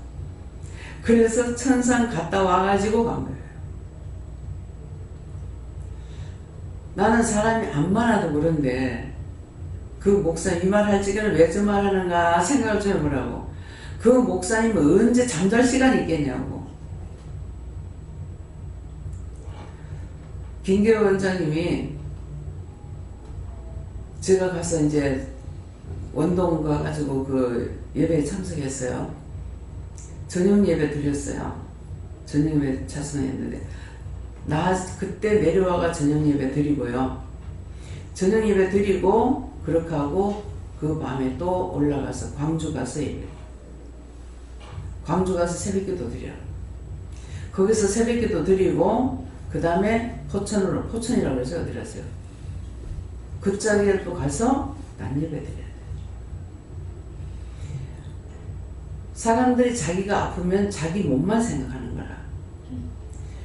그래서 천상 갔다 와가지고 간 거예요. 나는 사람이 안 많아도 그런데 그 목사 이 말 할 적에는 왜 저 말하는가 생각을 좀 해보라고. 그 목사님은 언제 잠잘 시간이 있겠냐고. 김계호 원장님이 제가 가서 이제 원동 가가지고 그 예배에 참석했어요. 저녁 예배 드렸어요. 저녁 예배 찬송했는데 나 그때 내려와가 저녁 예배 드리고요. 저녁 예배 드리고 그렇게 하고 그 밤에 또 올라가서 광주 가서 예배. 광주 가서 새벽기도 드려. 거기서 새벽기도 드리고 그 다음에 포천이라고 해서 드렸어요. 그 자리에 또 가서 난 예배 드려요. 사람들이 자기가 아프면 자기 몸만 생각하는 거라.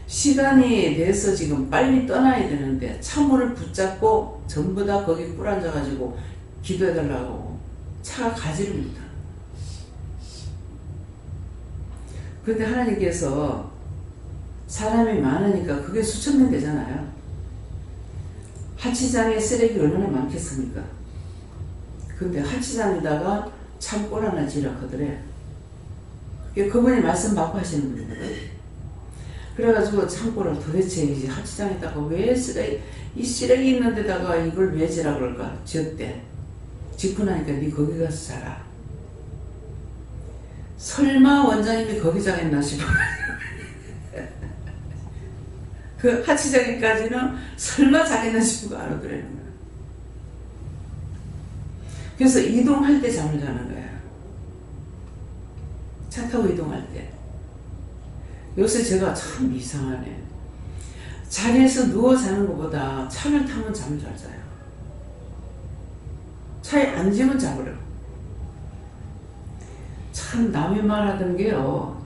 시간이 돼서 지금 빨리 떠나야 되는데 차문을 붙잡고 전부 다 거기 꿇어앉아가지고 기도해달라고 차가 가지를 못하는. 그런데 하나님께서 사람이 많으니까 그게 수천 명 되잖아요. 하치장에 쓰레기 얼마나 많겠습니까? 근데 하치장에다가 창골 하나 지라 하더래. 그분이 말씀 받고 하시는 분이거든. 그래가지고 창고를 도대체 이제 하치장에다가 왜 이 쓰레기 있는 데다가 이걸 왜 지라 그럴까? 지었대. 짓고 나니까 네 거기 가서 자라. 설마 원장님이 거기 자겠나 싶어. 그 하치장에까지는 설마 자겠나 싶고 안 오더라는 거야. 그래서 이동할 때 잠을 자는 거야. 차 타고 이동할 때. 요새 제가 참 이상하네. 자리에서 누워 자는 것보다 차를 타면 잠을 잘 자요. 차에 앉으면 자버려. 참 남의 말하던 게요.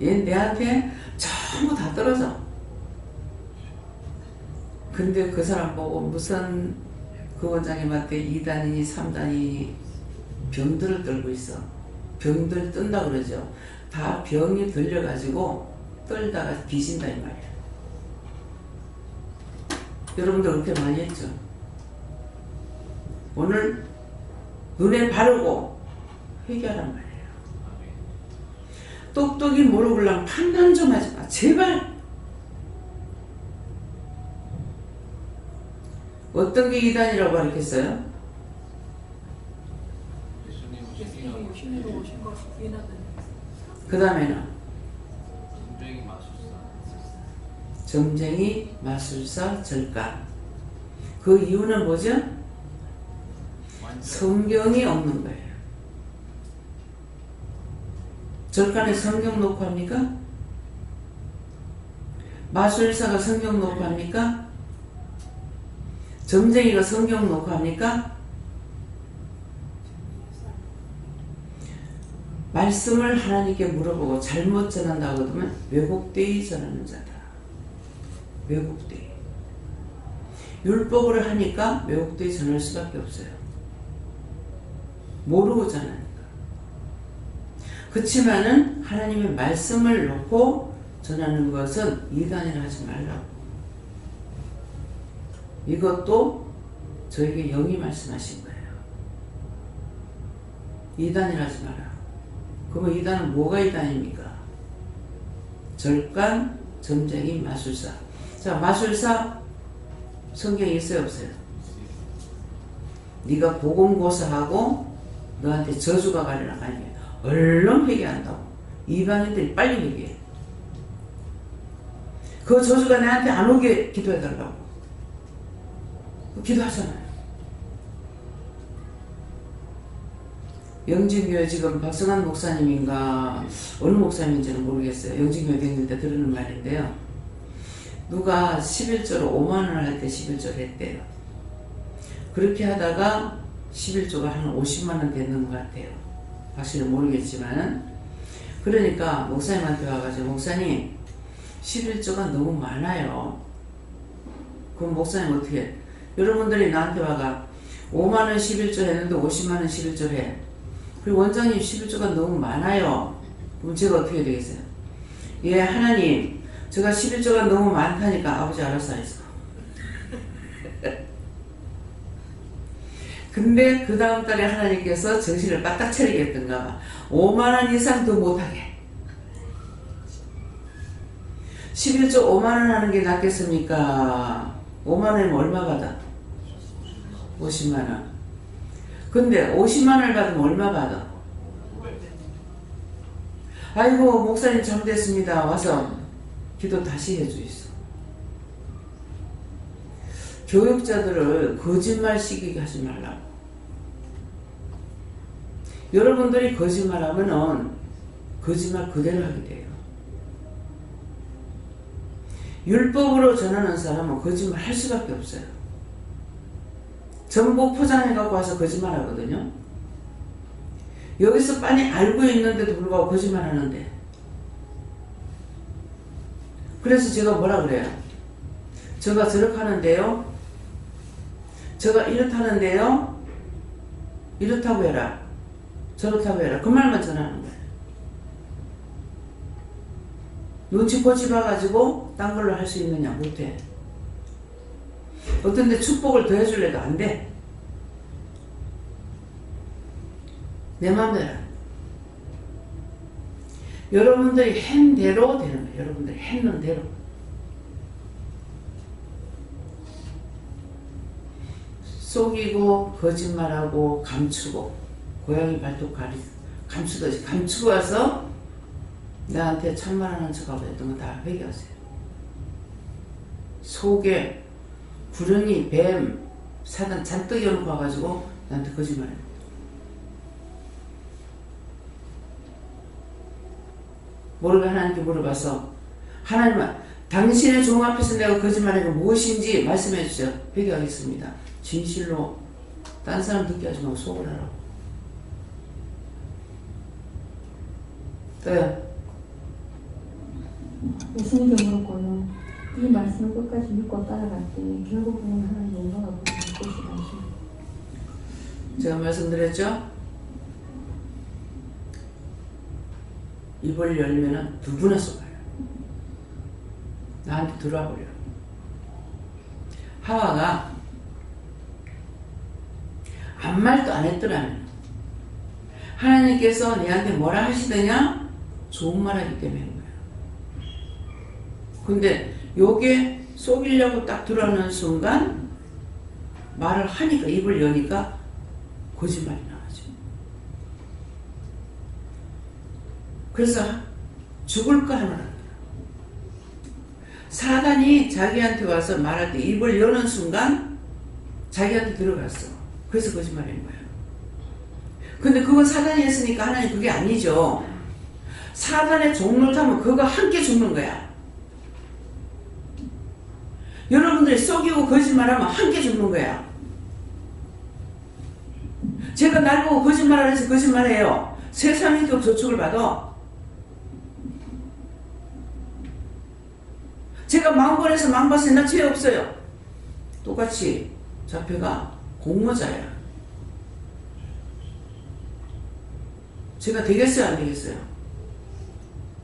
얘 내한테 전부 다 떨어져. 근데 그 사람 보고 무슨 그 원장님한테 2단이니 3단이니 병들을 떨고 있어. 병들 뜬다 그러죠. 다 병이 들려가지고 떨다가 뒤진다 이 말이야. 여러분들 그렇게 많이 했죠. 오늘 눈에 바르고 회개하란 말이에요. 똑똑히 모르고랑 판단 좀 하지 마. 제발. 어떤 게 이단이라고 가르쳤어요? 예수님이 신으로 오신 것을 부인하는. 그 다음에는 점쟁이 마술사. 점쟁이 마술사 절간. 그 이유는 뭐죠? 성경이 없는 거예요. 절간에 성경 놓고 합니까? 마술사가 성경 놓고 합니까? 점쟁이가 성경 놓고 합니까? 말씀을 하나님께 물어보고 잘못 전한다고 하면 왜곡되이 전하는 자다. 왜곡되이. 율법으로 하니까 왜곡되이 전할 수밖에 없어요. 모르고 전하니까. 그렇지만은 하나님의 말씀을 놓고 전하는 것은 이단이라 하지 말라고. 이것도 저에게 영이 말씀하신 거예요. 이단이라 하지 마라. 그러면 이단은 뭐가 이단입니까? 절간, 점쟁이, 마술사. 자, 마술사 성경에 있어요 없어요? 네가 보금고사하고 너한테 저주가 가려나 아니에요. 얼른 회개한다고. 이방인들이 빨리 회개해. 그 저주가 내한테 안 오게 기도해달라고. 기도하잖아요. 영진교회 지금 박성환 목사님인가 어느 목사님인지는 모르겠어요. 영진교회 다닐 때 들은 말인데요. 누가 11조로 5만원을 할 때 11조를 했대요. 그렇게 하다가 11조가 한 50만원 되는 것 같아요. 확실히 모르겠지만. 그러니까 목사님한테 와가지고 목사님 11조가 너무 많아요. 그럼 목사님 어떻게 해? 여러분들이 나한테 와가 5만원 11조 했는데 50만원 11조 해. 그리고 원장님 11조가 너무 많아요. 그럼 제가 어떻게 해야 되겠어요? 예, 하나님 제가 11조가 너무 많다니까 아버지 알아서 하겠어. 근데 그 다음 달에 하나님께서 정신을 바짝 차리게 했던가 봐. 5만원 이상 더 못하게. 11조 5만원 하는 게 낫겠습니까? 5만원이면 얼마 받아? 50만원. 근데 50만원을 받으면 얼마 받아? 아이고 목사님 잘못했습니다. 와서 기도 다시 해주있어. 교육자들을 거짓말 시키게 하지 말라고. 여러분들이 거짓말하면은 거짓말 그대로 하게 돼요. 율법으로 전하는 사람은 거짓말 할 수밖에 없어요. 전복 포장해 갖고 와서 거짓말 하거든요. 여기서 빤히 알고 있는데도 불구하고 거짓말 하는데. 그래서 제가 뭐라 그래요? 제가 저렇게 하는데요? 제가 이렇다는데요? 이렇다고 해라. 저렇다고 해라. 그 말만 전하는 거예요. 눈치코치 봐가지고 딴 걸로 할 수 있느냐? 못해. 어떤데 축복을 더 해줄래도 안 돼. 내 맘대로. 여러분들이 한 대로 되는 거예요. 여러분들이 했는 대로. 속이고 거짓말하고 감추고 고양이 발톱 감추듯이 감추고 와서 나한테 참말하는 척하고 했던 거 다 회개하세요. 속에 구렁이, 뱀, 사단 잔뜩 열어놓고 와가지고 나한테 거짓말해요. 모르게 하나님께 물어봐서 하나님아 당신의 종 앞에서 내가 거짓말한 게 무엇인지 말씀해 주세요. 회개하겠습니다. 진실로 딴 사람 듣게 하지 말고 속을 하라고. 또요. 예수님께 물었고는 이 말씀을 끝까지 믿고 따라갈 때 결국은 하나님 영광을 보는 것이 아니십니다. 제가 말씀드렸죠? 입을 열면은 누구나 속아요. 나한테 들어와 버려. 하와가 아무 말도 안 했더라면 하나님께서 내한테 뭐라 하시더냐? 좋은 말 하기 때문에 한 거야. 근데 요게 속이려고 딱 들어오는 순간 말을 하니까 입을 여니까 거짓말이 나가죠. 그래서 죽을 거 하느라 사단이 자기한테 와서 말할 때 입을 여는 순간 자기한테 들어갔어. 그래서 거짓말인 거야. 근데 그건 사단이 했으니까 하나님 그게 아니죠. 사단의 종을 타면 그거 함께 죽는 거야. 여러분들이 속이고 거짓말하면 함께 죽는 거야. 제가 날 보고 거짓말을 해서 거짓말해요. 세상이 또 저축을 받아. 제가 망벌해서 망봤어요. 나 죄 없어요. 똑같이 자폐가 공모자야. 제가 되겠어요? 안 되겠어요?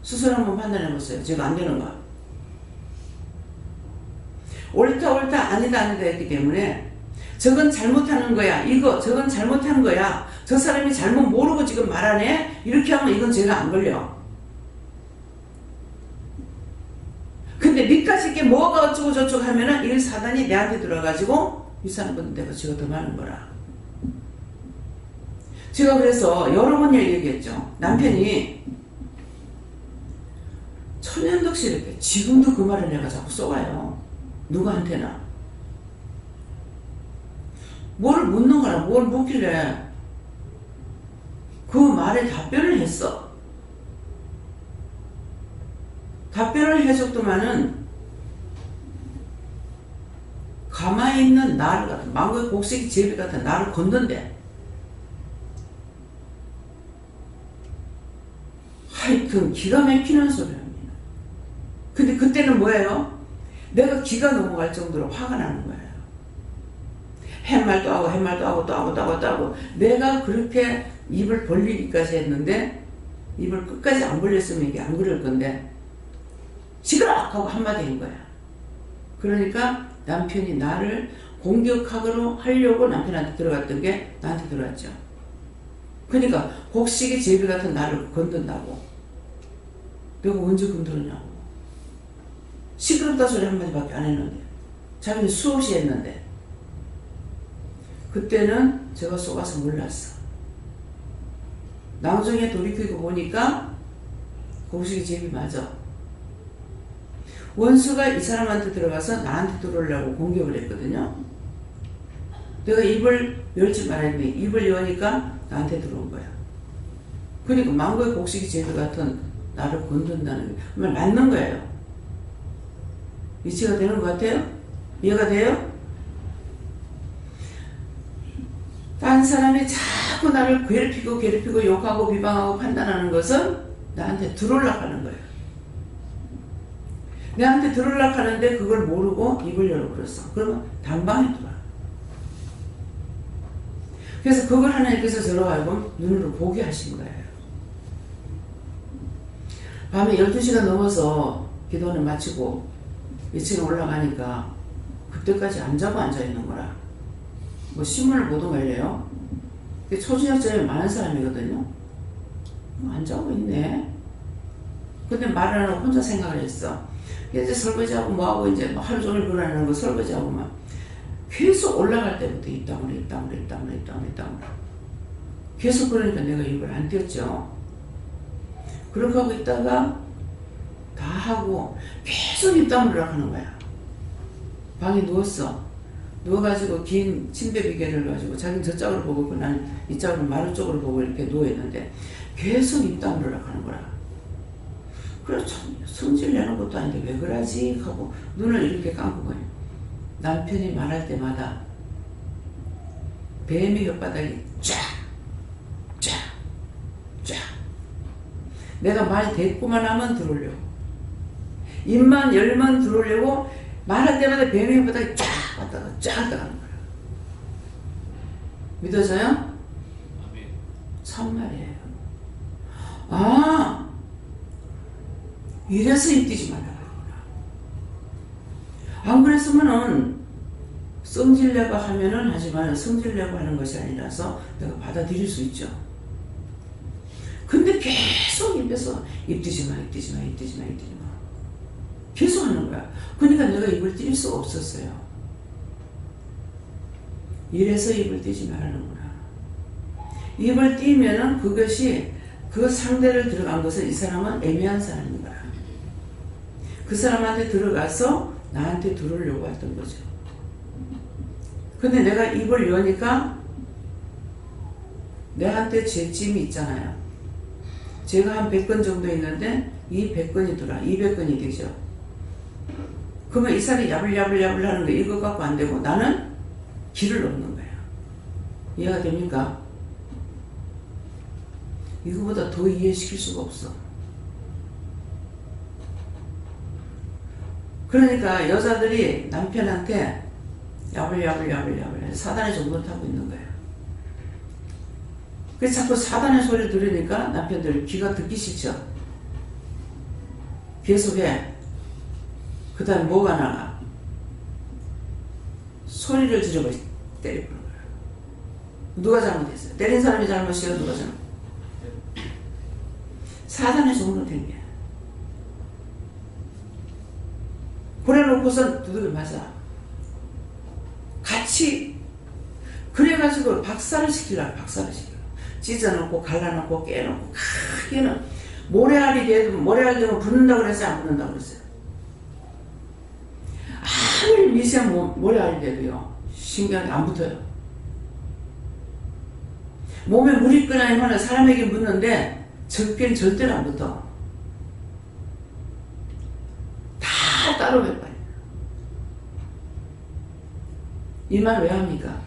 스스로 한번 판단해보세요. 제가 안 되는가? 옳다 아니다 했기 때문에 저건 잘못하는 거야. 저건 잘못한 거야. 저 사람이 잘못 모르고 지금 말하네. 이렇게 하면 이건 제가 안 걸려. 근데 니까지 이게 뭐가 어쩌고 저쩌고 하면은 이 사단이 내한테 들어가지고 이 사람보다 내가 죄가 더 많은 거라. 제가 그래서 여러 번 얘기했죠. 남편이 천연덕시 이렇게 지금도 그 말을 내가 자꾸 써와요. 누구한테나. 뭘 묻는 거라 뭘 묻길래 그 말에 답변을 했어. 답변을 해줬더만은 가만히 있는 나를 같은 망고의 곡식이 제비 같은 나를 건던데. 하여튼 기가 막히는 소리를 합니다. 근데 그때는 뭐예요? 내가 기가 넘어갈 정도로 화가 나는 거예요. 햇말도 하고 햇말도 하고 또 하고 또 하고 또 하고 내가 그렇게 입을 벌리기까지 했는데 입을 끝까지 안 벌렸으면 이게 안 그럴 건데 시끄러! 하고 한마디 한 거야. 그러니까 남편이 나를 공격하고 하려고 남편한테 들어갔던 게 나한테 들어왔죠. 그러니까 곡식이 제비 같은 나를 건든다고. 내가 언제 건드렸냐고. 시끄럽다 소리 한마디밖에 안 했는데 자기는 수없이 했는데 그때는 제가 속아서 몰랐어. 나중에 돌이키고 보니까 곡식이 제비 맞아. 원수가 이 사람한테 들어가서 나한테 들어오려고 공격을 했거든요. 내가 입을 열지 말았는데 입을 여니까 나한테 들어온 거야. 그러니까 망고의 곡식이 제비 같은 나를 건든다는 게 정말 맞는 거예요. 이해가 되는 것 같아요? 이해가 돼요? 딴 사람이 자꾸 자꾸 나를 괴롭히고 욕하고 비방하고 판단하는 것은 나한테 들어오려고 하는 거예요. 내한테 들어오려고 하는데 그걸 모르고 입을 열어버렸어. 그러면 단방에 들어와. 그래서 그걸 하나님께서 저로 하여금 눈으로 보게 하신 거예요. 밤에 12시가 넘어서 기도는 마치고 2층에 올라가니까 그때까지 안 자고 앉아있는 거라. 뭐 신문을 보던가 이래요. 초저녁쯤에 많은 사람이거든요. 안 자고 있네. 근데 말을 안 하고 혼자 생각을 했어. 이제 설거지하고 뭐하고 이제 하루 종일 그러는 거 설거지하고 막 계속 올라갈 때부터 입다물어 계속 그러니까 내가 입을 안 띄었죠. 그렇게 하고 있다가 다 하고 계속 입다물으라고 하는 거야. 방에 누웠어. 누워가지고 긴 침대 비계를 가지고 자기는 저쪽으로 보고 나는 이쪽으로 마루 쪽으로 보고 이렇게 누워있는데 계속 입다물으라고 하는 거라. 그래서 성질 내는 것도 아닌데 왜 그러지 하고 눈을 이렇게 감고 거예요. 남편이 말할 때마다 뱀의 혓바닥이 쫙 내가 말 대꾸만 하면 들어오려고 입만 열면 들어오려고 말할 때마다 뱀의 혓바닥이 쫙 갔다가 쫙 가는 거예요. 믿어져요? 아멘. 참말이에요. 아, 이래서 입뛰지 말라고 하구나. 안 그랬으면은 성질내고 하면은 하지만 성질내고 하는 것이 아니라서 내가 받아들일 수 있죠. 근데 계속 입에서 입뛰지 마 계속 하는 거야. 그러니까 내가 입을 띨 수가 없었어요. 이래서 입을 띄지 말라는구나. 입을 띄면은 그것이 그 상대를 들어간 것은 이 사람은 애매한 사람인 거야. 그 사람한테 들어가서 나한테 들어오려고 했던 거죠. 근데 내가 입을 여니까 내한테 죄짐이 있잖아요. 제가 한 100건 정도 있는데 이 100건이 들어와. 200건이 되죠. 그러면 이 사람이 야불야불 하는 거 이거 갖고 안 되고 나는 길을 놓는 거예요. 이해가 됩니까? 이거보다 더 이해시킬 수가 없어. 그러니까 여자들이 남편한테 야불야불 사단의 종로를 타고 있는 거예요. 그래서 자꾸 사단의 소리를 들으니까 남편들 귀가 듣기 싫죠. 계속해. 그 다음에 뭐가 나가? 소리를 지르고 때리는 거예요. 누가 잘못했어요? 때린 사람이 잘못이에요? 누가 잘못? 사단의 종로 된 게. 그래놓고선 두들겨 맞아. 같이 그래가지고 박살을 시키려고. 찢어놓고 갈라놓고 깨놓고 걔는 모래알이 되면 붙는다고 그랬어요? 안 붙는다고 그랬어요? 아무리 미세한 모래알이 돼도요 신기하게 안 붙어요. 몸에 물이 있거나 하면 사람에게 묻는데 적게는 절대로 안 붙어. 다 따로 몇 번이에요. 이 말 왜 합니까?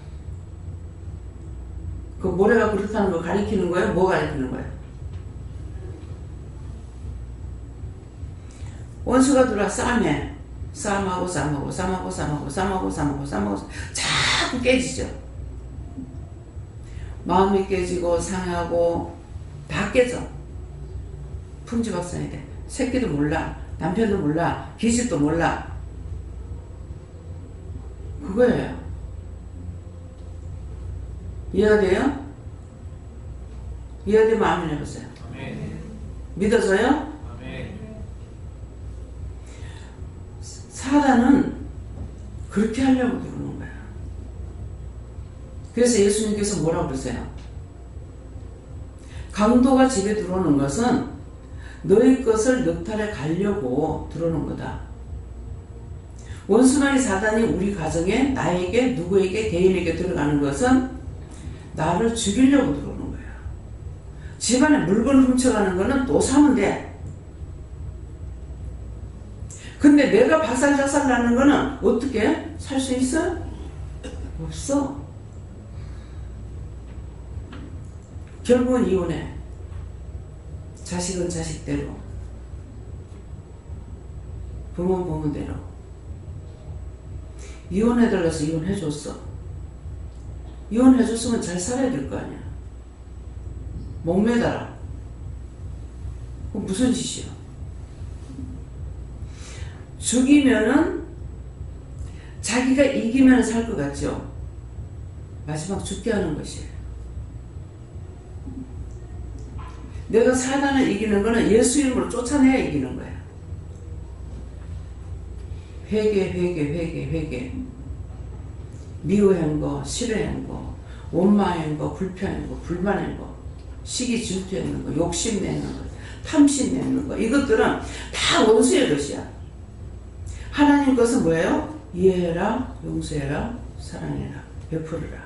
그 모래가 그렇다는 거 가리키는 거예요? 뭐 가리키는 거예요? 원수가 들어와 싸움하고 자꾸 깨지죠. 마음이 깨지고 상하고 다 깨져. 풍지박산이 돼. 새끼도 몰라, 남편도 몰라, 기집도 몰라. 그거예요. 이해가 돼요? 이해되면 아멘 해보세요. 아멘. 믿어져요? 아멘. 사단은 그렇게 하려고 그러는 거야. 그래서 예수님께서 뭐라고 그러세요? 강도가 집에 들어오는 것은 너희 것을 넉탈해 가려고 들어오는 거다. 원수마리 사단이 우리 가정에 나에게 누구에게 개인에게 들어가는 것은 나를 죽이려고 들어오는 거야. 집안에 물건 훔쳐가는 거는 또 사면 돼. 근데 내가 박살작살 나는 거는 어떻게 살 수 있어? 없어. 결국은 이혼해. 자식은 자식대로, 부모는 부모대로. 이혼해달라서 이혼해줬어. 이혼해줬으면 잘 살아야 될 거 아니야. 목매달아. 그건 무슨 짓이야. 죽이면은 자기가 이기면 살 것 같죠. 마지막 죽게 하는 것이에요. 내가 사단을 이기는 거는 예수 이름으로 쫓아내야 이기는 거야. 회개. 미워한 거, 싫어한 거, 원망한 거, 불편한 거, 불만한 거, 시기 질투하는 거, 욕심내는 거, 탐심내는 거, 이것들은 다 원수의 것이야. 하나님 것은 뭐예요? 이해해라, 용서해라, 사랑해라, 베풀어라.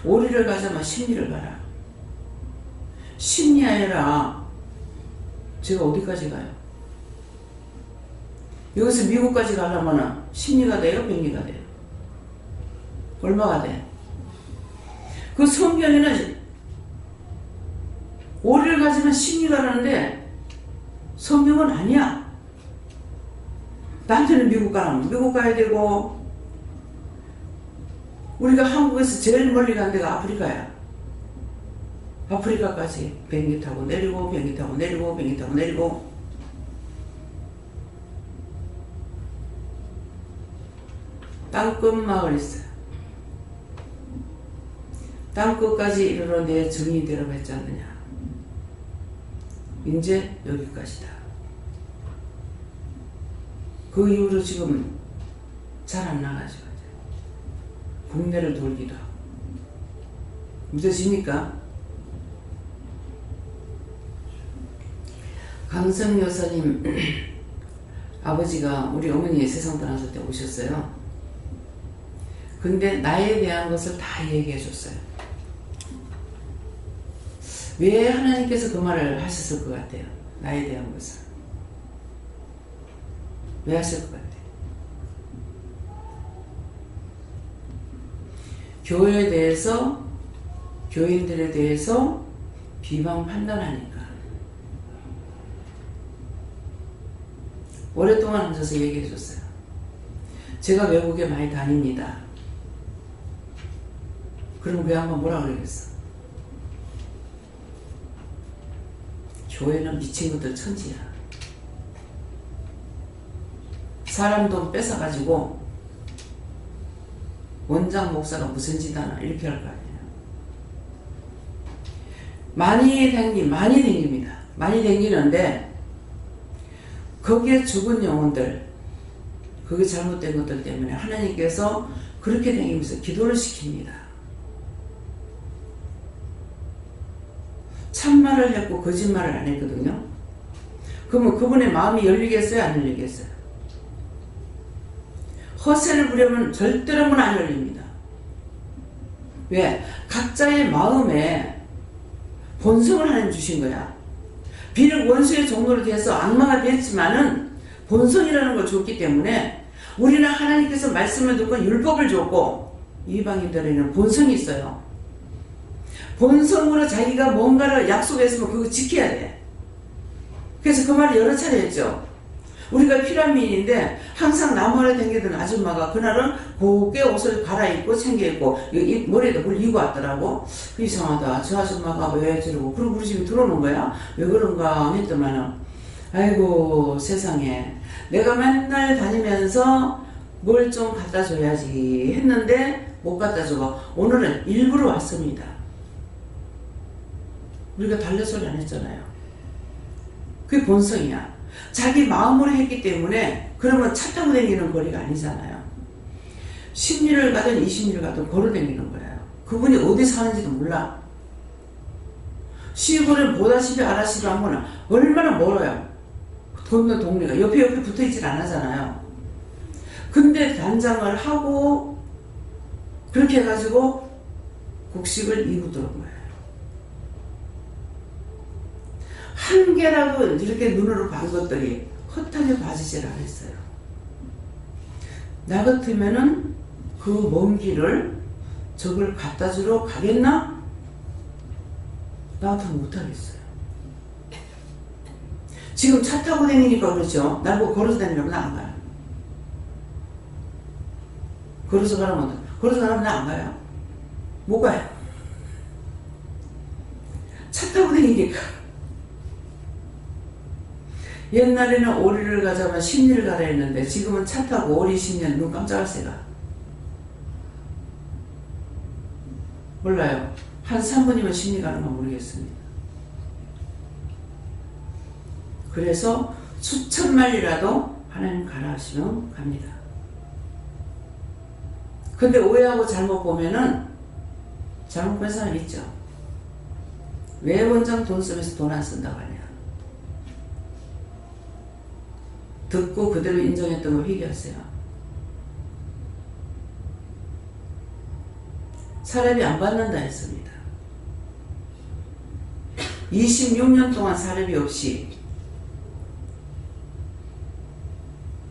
오리를 가자면 심리를 가라. 심리하여라. 제가 어디까지 가요? 여기서 미국까지 가려면 심리가 돼요? 병리가 돼요? 얼마가 돼? 그 성경에는 오리를 가지면 심리가 가는데 성경은 아니야. 나한테는 미국 가라면 미국 가야 되고, 우리가 한국에서 제일 멀리 간 데가 아프리카야. 아프리카까지 비행기 타고 내리고 비행기 타고 내리고 비행기 타고 내리고. 땅끝 마을 있어요. 땅끝까지 이르러 내 정이 되라고 했지 않느냐. 이제 여기까지다. 그 이후로 지금 잘 안 나가죠. 국내를 돌기도 하고. 믿어집니까? 강성 여사님 아버지가 우리 어머니 세상 떠났을 때 오셨어요. 근데 나에 대한 것을 다 얘기해 줬어요. 왜 하나님께서 그 말을 하셨을 것 같아요? 나에 대한 것을. 왜 하실 것 같아요? 교회에 대해서, 교인들에 대해서 비방 판단하니까. 오랫동안 앉아서 얘기해 줬어요. 제가 외국에 많이 다닙니다. 그럼 그 양반 뭐라 그러겠어? 교회는 미친 것들 천지야. 사람 돈 뺏어가지고 원장 목사가 무슨 짓 하나 이렇게 할 거 아니에요. 많이 댕깁니다. 많이 댕기는데 거기에 죽은 영혼들, 그게 잘못된 것들 때문에 하나님께서 그렇게 댕기면서 기도를 시킵니다. 참말을 했고 거짓말을 안 했거든요. 그러면 그분의 마음이 열리겠어요? 안 열리겠어요? 허세를 부려면 절대로는 안 열립니다. 왜? 각자의 마음에 본성을 하나님 주신 거야. 비록 원수의 종로로 돼서 악마가 됐지만은 본성이라는 걸 줬기 때문에 우리는 하나님께서 말씀을 듣고 율법을 줬고 이방인들에는 본성이 있어요. 본성으로 자기가 뭔가를 약속했으면 그거 지켜야 돼. 그래서 그 말을 여러 차례 했죠. 우리가 피라미인데 항상 나무 아래 댕기던 아줌마가 그날은 곱게 옷을 갈아입고 챙겨입고 머리에도 물 이고 왔더라고. 그 이상하다. 저 아줌마가 왜 저러고. 그리고 우리 집에 들어오는 거야. 왜 그런가 했더만은 아이고 세상에 내가 맨날 다니면서 뭘 좀 갖다 줘야지 했는데 못 갖다 주고 오늘은 일부러 왔습니다. 우리가 달래 소리 안 했잖아요. 그게 본성이야. 자기 마음으로 했기 때문에 그러면 차 타고 다니는 거리가 아니잖아요. 10리를 가든 20리를 가든 걸어 다니는 거예요. 그분이 어디 사는지도 몰라. 시골은 보다시피 알다시피 하면 얼마나 멀어요. 동네 동네가 옆에 붙어 있질 않잖아요. 근데 단장을 하고 그렇게 해가지고 곡식을 이고 들어온 거예요. 한 개라도 이렇게 눈으로 본 것들이 헛하게 봐지질 않았어요. 나 같으면은 그 먼 길을 저걸 갖다 주러 가겠나? 나 같으면 못하겠어요. 지금 차 타고 다니니까 그렇죠. 나보고 걸어서 다니라고 나 안 가요. 걸어서 가라면 나 안 가요. 못 가요. 차 타고 다니니까. 옛날에는 오리를 가자면 심리를 가라 했는데 지금은 차 타고 오리 심리는 눈 깜짝할 새가. 몰라요. 한 3분이면 심리 가는 건 모르겠습니다. 그래서 수천 마리라도 하나님 가라 하시면 갑니다. 근데 오해하고 잘못 보면은 잘못 본 사람 있죠. 왜 원장 돈 쓰면서 돈 안 쓴다고 하냐. 듣고 그대로 인정했던 걸 회개하세요. 사례비 안 받는다 했습니다. 26년 동안 사례비 없이.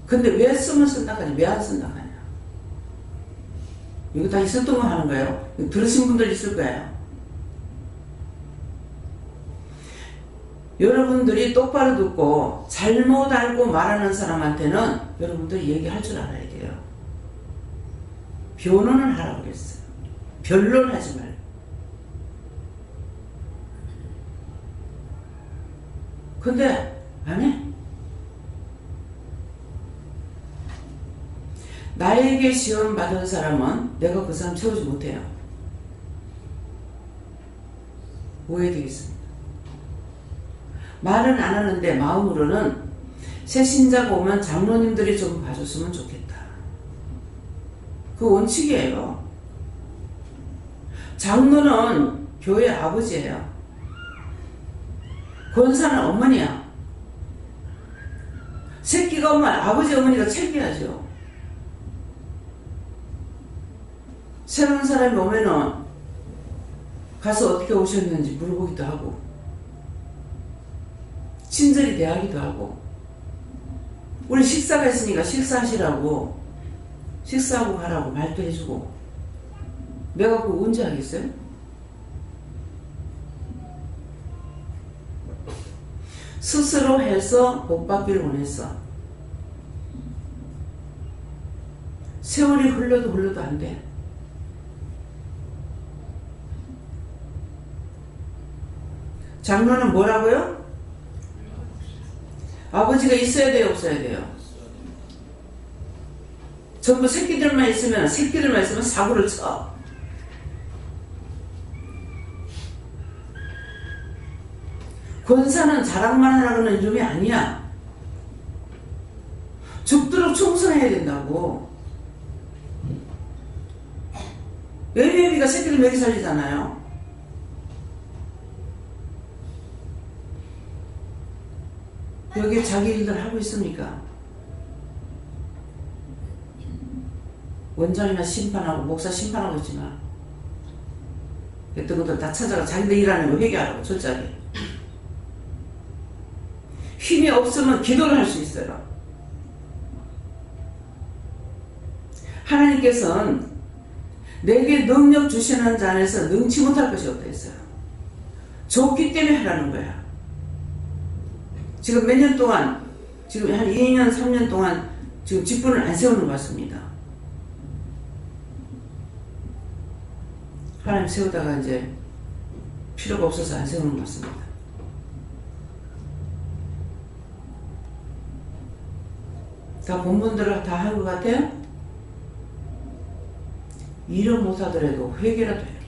근데 왜 쓰면 쓴다고 하냐, 왜 안 쓴다고 하냐. 이거 다 있었던 거 하는 거예요. 들으신 분들 있을 거예요. 여러분들이 똑바로 듣고 잘못 알고 말하는 사람한테는 여러분들이 얘기할 줄 알아야 돼요. 변론을 하라고 그랬어요. 변론하지 말고. 근데 안 해. 나에게 시험 받은 사람은 내가 그 사람 채우지 못해요. 오해되겠습니다. 말은 안 하는데 마음으로는 새 신자가 오면 장로님들이 좀 봐줬으면 좋겠다. 그 원칙이에요. 장로는 교회 아버지예요. 권사는 어머니야. 새끼가 오면 아버지 어머니가 챙겨야죠. 새로운 사람이 오면은 가서 어떻게 오셨는지 물어보기도 하고 친절히 대하기도 하고 우리 식사가 있으니까 식사하시라고 식사하고 가라고 말도 해주고 내가 그거 언제 하겠어요? 스스로 해서 복받기를 원했어. 세월이 흘러도 안 돼. 장로는 뭐라고요? 아버지가 있어야 돼요, 없어야 돼요? 전부 새끼들만 있으면 사고를 쳐. 권사는 자랑만 하라는 이름이 아니야. 죽도록 충성해야 된다고. 예비예비가 새끼들 먹이 살리잖아요. 여기 자기 일들 하고 있습니까? 원장이나 심판하고 목사 심판하고 있지만 했던 것들 다 찾아가 자기들 일하는 거 회개하라고 절차게. 힘이 없으면 기도를 할 수 있어요. 하나님께서는 내게 능력 주시는 자 안에서 능치 못할 것이 없다 했어요. 좋기 때문에 하라는 거야. 지금 몇 년 동안, 지금 한 2년, 3년 동안 지금 직분을 안 세우는 것 같습니다. 하나님 세우다가 이제 필요가 없어서 안 세우는 것 같습니다. 다 본분대로 다 한 것 같아요? 일은 못하더라도 회개라도 해요.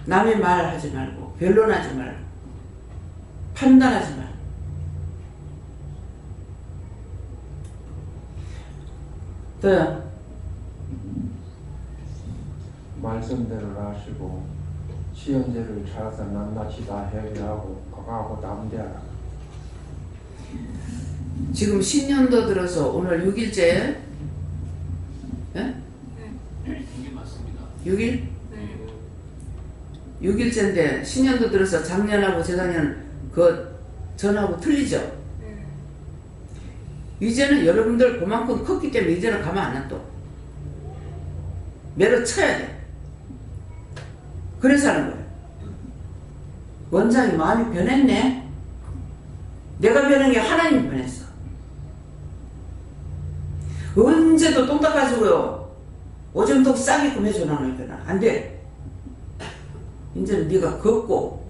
남의 말 하지 말고 변론하지 말고 판단하지 말고 또요? 말씀대로 하시고 시연제를 찾아서 낱낱이 다 해결하고 각하고 남대하라. 지금 10년도 들어서 오늘 6일째 예? 6일 맞습니다. 6일? 네. 6일째인데 10년도 들어서 작년하고 재작년 그 전하고 틀리죠? 이제는 여러분들 그만큼 컸기 때문에 이제는 가만 안 놔둬. 매로 쳐야 돼. 그래서 하는 거예요. 원장이 마음이 변했네. 내가 변한 게 하나님이 변했어. 언제도 똥 닦아주고요. 오줌통 싸게끔 해줘놔니까 안 돼. 이제는 네가 걷고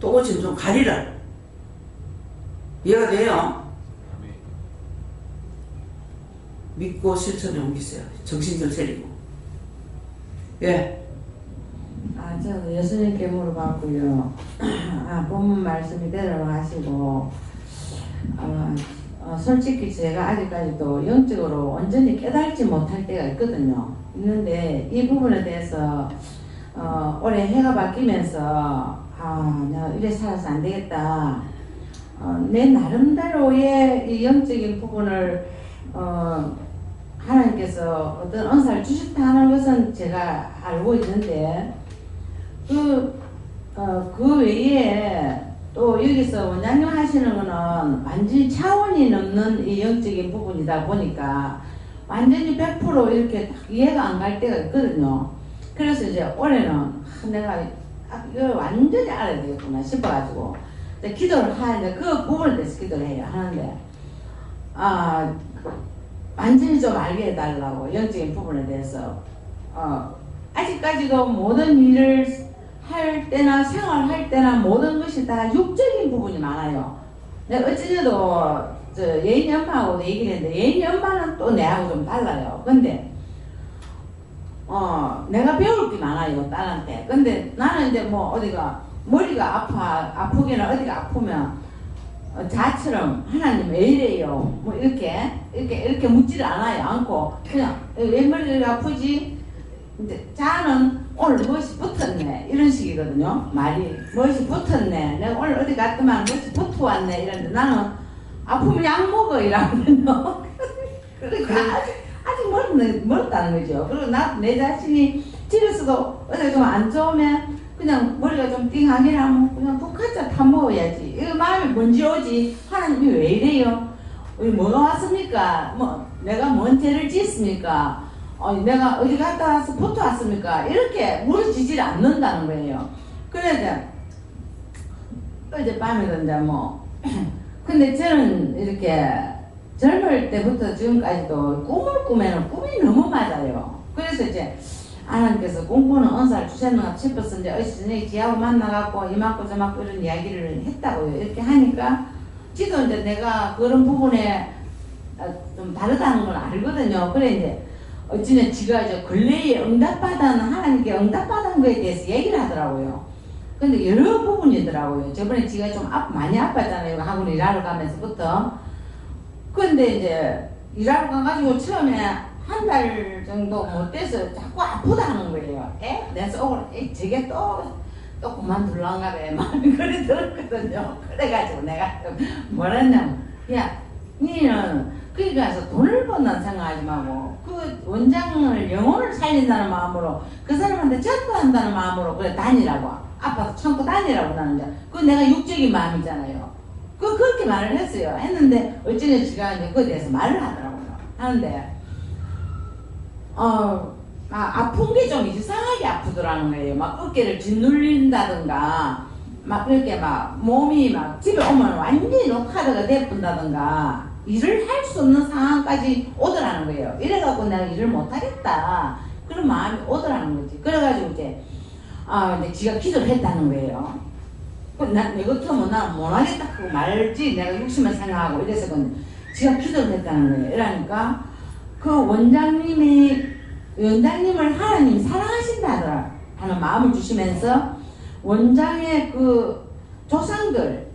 또 오줌 좀 가리라. 이해가 돼요? 믿고 실천에 옮기세요. 정신 좀 차리고. 예. 저는 예수님께 물어봤고요. 본문 말씀 이대로 하시고, 솔직히 제가 아직까지도 영적으로 완전히 깨달지 못할 때가 있거든요. 있는데 이 부분에 대해서 올해 해가 바뀌면서 내가 이래 살아서 안 되겠다. 내 나름대로의 이 영적인 부분을 하나님께서 어떤 은사를 주셨다는 것은 제가 알고 있는데 그 외에 또 여기서 원장님 하시는 거는 완전히 차원이 넘는 이 영적인 부분이다 보니까 완전히 100% 이렇게 이해가 안 갈 때가 있거든요. 그래서 이제 올해는 내가 이걸 완전히 알아야 되겠구나 싶어가지고 기도를 하는데 그 부분에 대해서 기도를 해요. 하는데 완전히 좀 알게 해달라고 영적인 부분에 대해서 아직까지도 모든 일을 할 때나 생활할 때나 모든 것이 다 육적인 부분이 많아요. 내가 어찌돼도 예인이 엄마하고도 얘기를 했는데 예인이 엄마는 또 내하고 좀 달라요. 근데 내가 배울 게 많아요 딸한테. 근데 나는 이제 뭐 어디가 머리가 아프기는 어디가 아프면 자처럼 하나님 왜 이래요? 뭐 이렇게 묻지를 않고 그냥 왜 머리가 아프지? 근데 자는 오늘 무엇이 붙었네 이런 식이거든요. 말이 무엇이 붙었네. 내가 오늘 어디 갔더만 무엇이 붙어왔네 이런데 나는 아프면 약 먹어 이러거든요. 그러니까 아직 멀었다는 거죠. 그리고 내 자신이 집에서도 어디 좀 안 좋으면 그냥 머리가 좀 띵하게 하면 그냥 북한자 타 먹어야지. 이거 마음이 뭔지 오지. 하나님이 왜 이래요? 뭐가 왔습니까? 내가 뭔 죄를 짓습니까? 내가 어디 갔다 와서 붙어 왔습니까? 이렇게 물어지질 않는다는 거예요. 그래서 어젯밤에도 이제 근데 저는 이렇게 젊을 때부터 지금까지도 꿈을 꾸면 꿈이 너무 맞아요. 그래서 이제 하나님께서 공부는 은사를 주셨는가 싶어서 이제 어시전에 지하고 만나갖고 이만큼 저만큼 이런 이야기를 했다고요. 이렇게 하니까 지도 이제 내가 그런 부분에 좀 다르다는 걸 알거든요. 그래 이제 어찌나 지가 이제 근래에 하나님께 응답받은 거에 대해서 얘기를 하더라고요. 근데 여러 부분이더라고요. 저번에 지가 좀 많이 아팠잖아요. 학원 일하러 가면서부터. 근데 이제 일하러 가가지고 처음에 한 달 정도 못 돼서 자꾸 아프다는 거예요. 내 속으로 저게 또 그만둘란가 봐. 마음이 그래 들었거든요. 그래가지고 내가 뭐라 했냐면 야 니는 거기 가서 돈을 번다는 생각하지 말고 그 원장을 영혼을 살린다는 마음으로 그 사람한테 전도한다는 마음으로 그래 다니라고. 아파서 참고 다니라고 나는데 그 내가 육적인 마음이잖아요. 그렇게 말을 했어요. 했는데 어쩌면 지가 이제 그에 대해서 말을 하더라고요. 하는데 아픈 게 좀 이상하게 아프더라는 거예요. 막 어깨를 짓눌린다든가 막 이렇게 몸이 집에 오면 완전히 녹화드가 돼본다든가 일을 할 수 없는 상황까지 오더라는 거예요. 이래갖고 내가 일을 못하겠다 그런 마음이 오더라는 거지. 그래가지고 이제 지가 기도를 했다는 거예요. 내 같으면 나 못하겠다 그거 말지 내가 욕심을 생각하고 이래서 지가 기도를 했다는 거예요. 이러니까 그 원장님을 하나님이 사랑하신다 하는 마음을 주시면서 원장의 그 조상들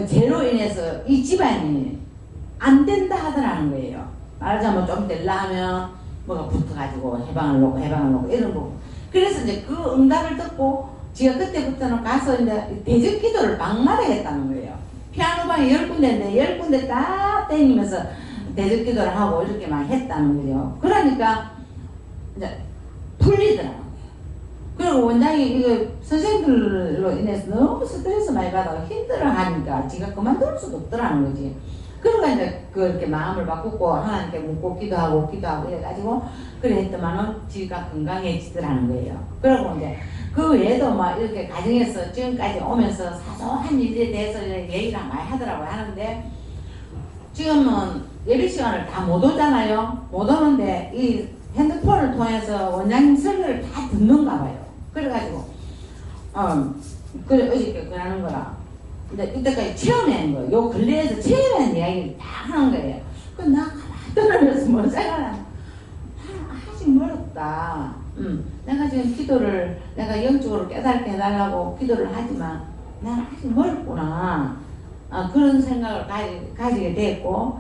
죄로 인해서 이 집안이 안 된다 하더라는 거예요. 말하자면 좀 되려면 뭐가 붙어가지고 해방을 놓고 이런 부분. 그래서 이제 그 응답을 듣고 지가 그때부터는 가서 이제 대적 기도를 방마다 했다는 거예요. 피아노방이 10군데인데 10군데 다 다니면서 대적 기도를 하고 이렇게 막 했다는 거죠. 그러니까 이제 풀리더라고요. 그리고 원장이 이거 선생님들로 인해서 너무 스트레스 많이 받아서 힘들어 하니까 지가 그만둘 수도 없더라는 거지. 그러니까 이제 그렇게 마음을 바꾸고 하나님께 묻고 기도하고 이래가지고 그래 했더만은 지가 건강해지더라는 거예요. 그리고 이제 그 외에도 막 이렇게 가정에서 지금까지 오면서 사소한 일에 대해서 얘기를 많이 하더라고요. 하는데 지금은 예배 시간을 다 못 오잖아요. 못 오는데 이 핸드폰을 통해서 원장님 설교를 다 듣는가 봐요. 그래가지고 그래 어저께 그러는 거라. 근데 이때까지 체험한 거예요. 요 근래에서 체험한 이야기를 다 하는 거예요. 나 가만히 떠나면서 뭘 생각하나. 아직 멀었다. 내가 지금 기도를 내가 영적으로 깨닫게 해달라고 기도를 하지만 난 아직 멀었구나. 그런 생각을 가지게 됐고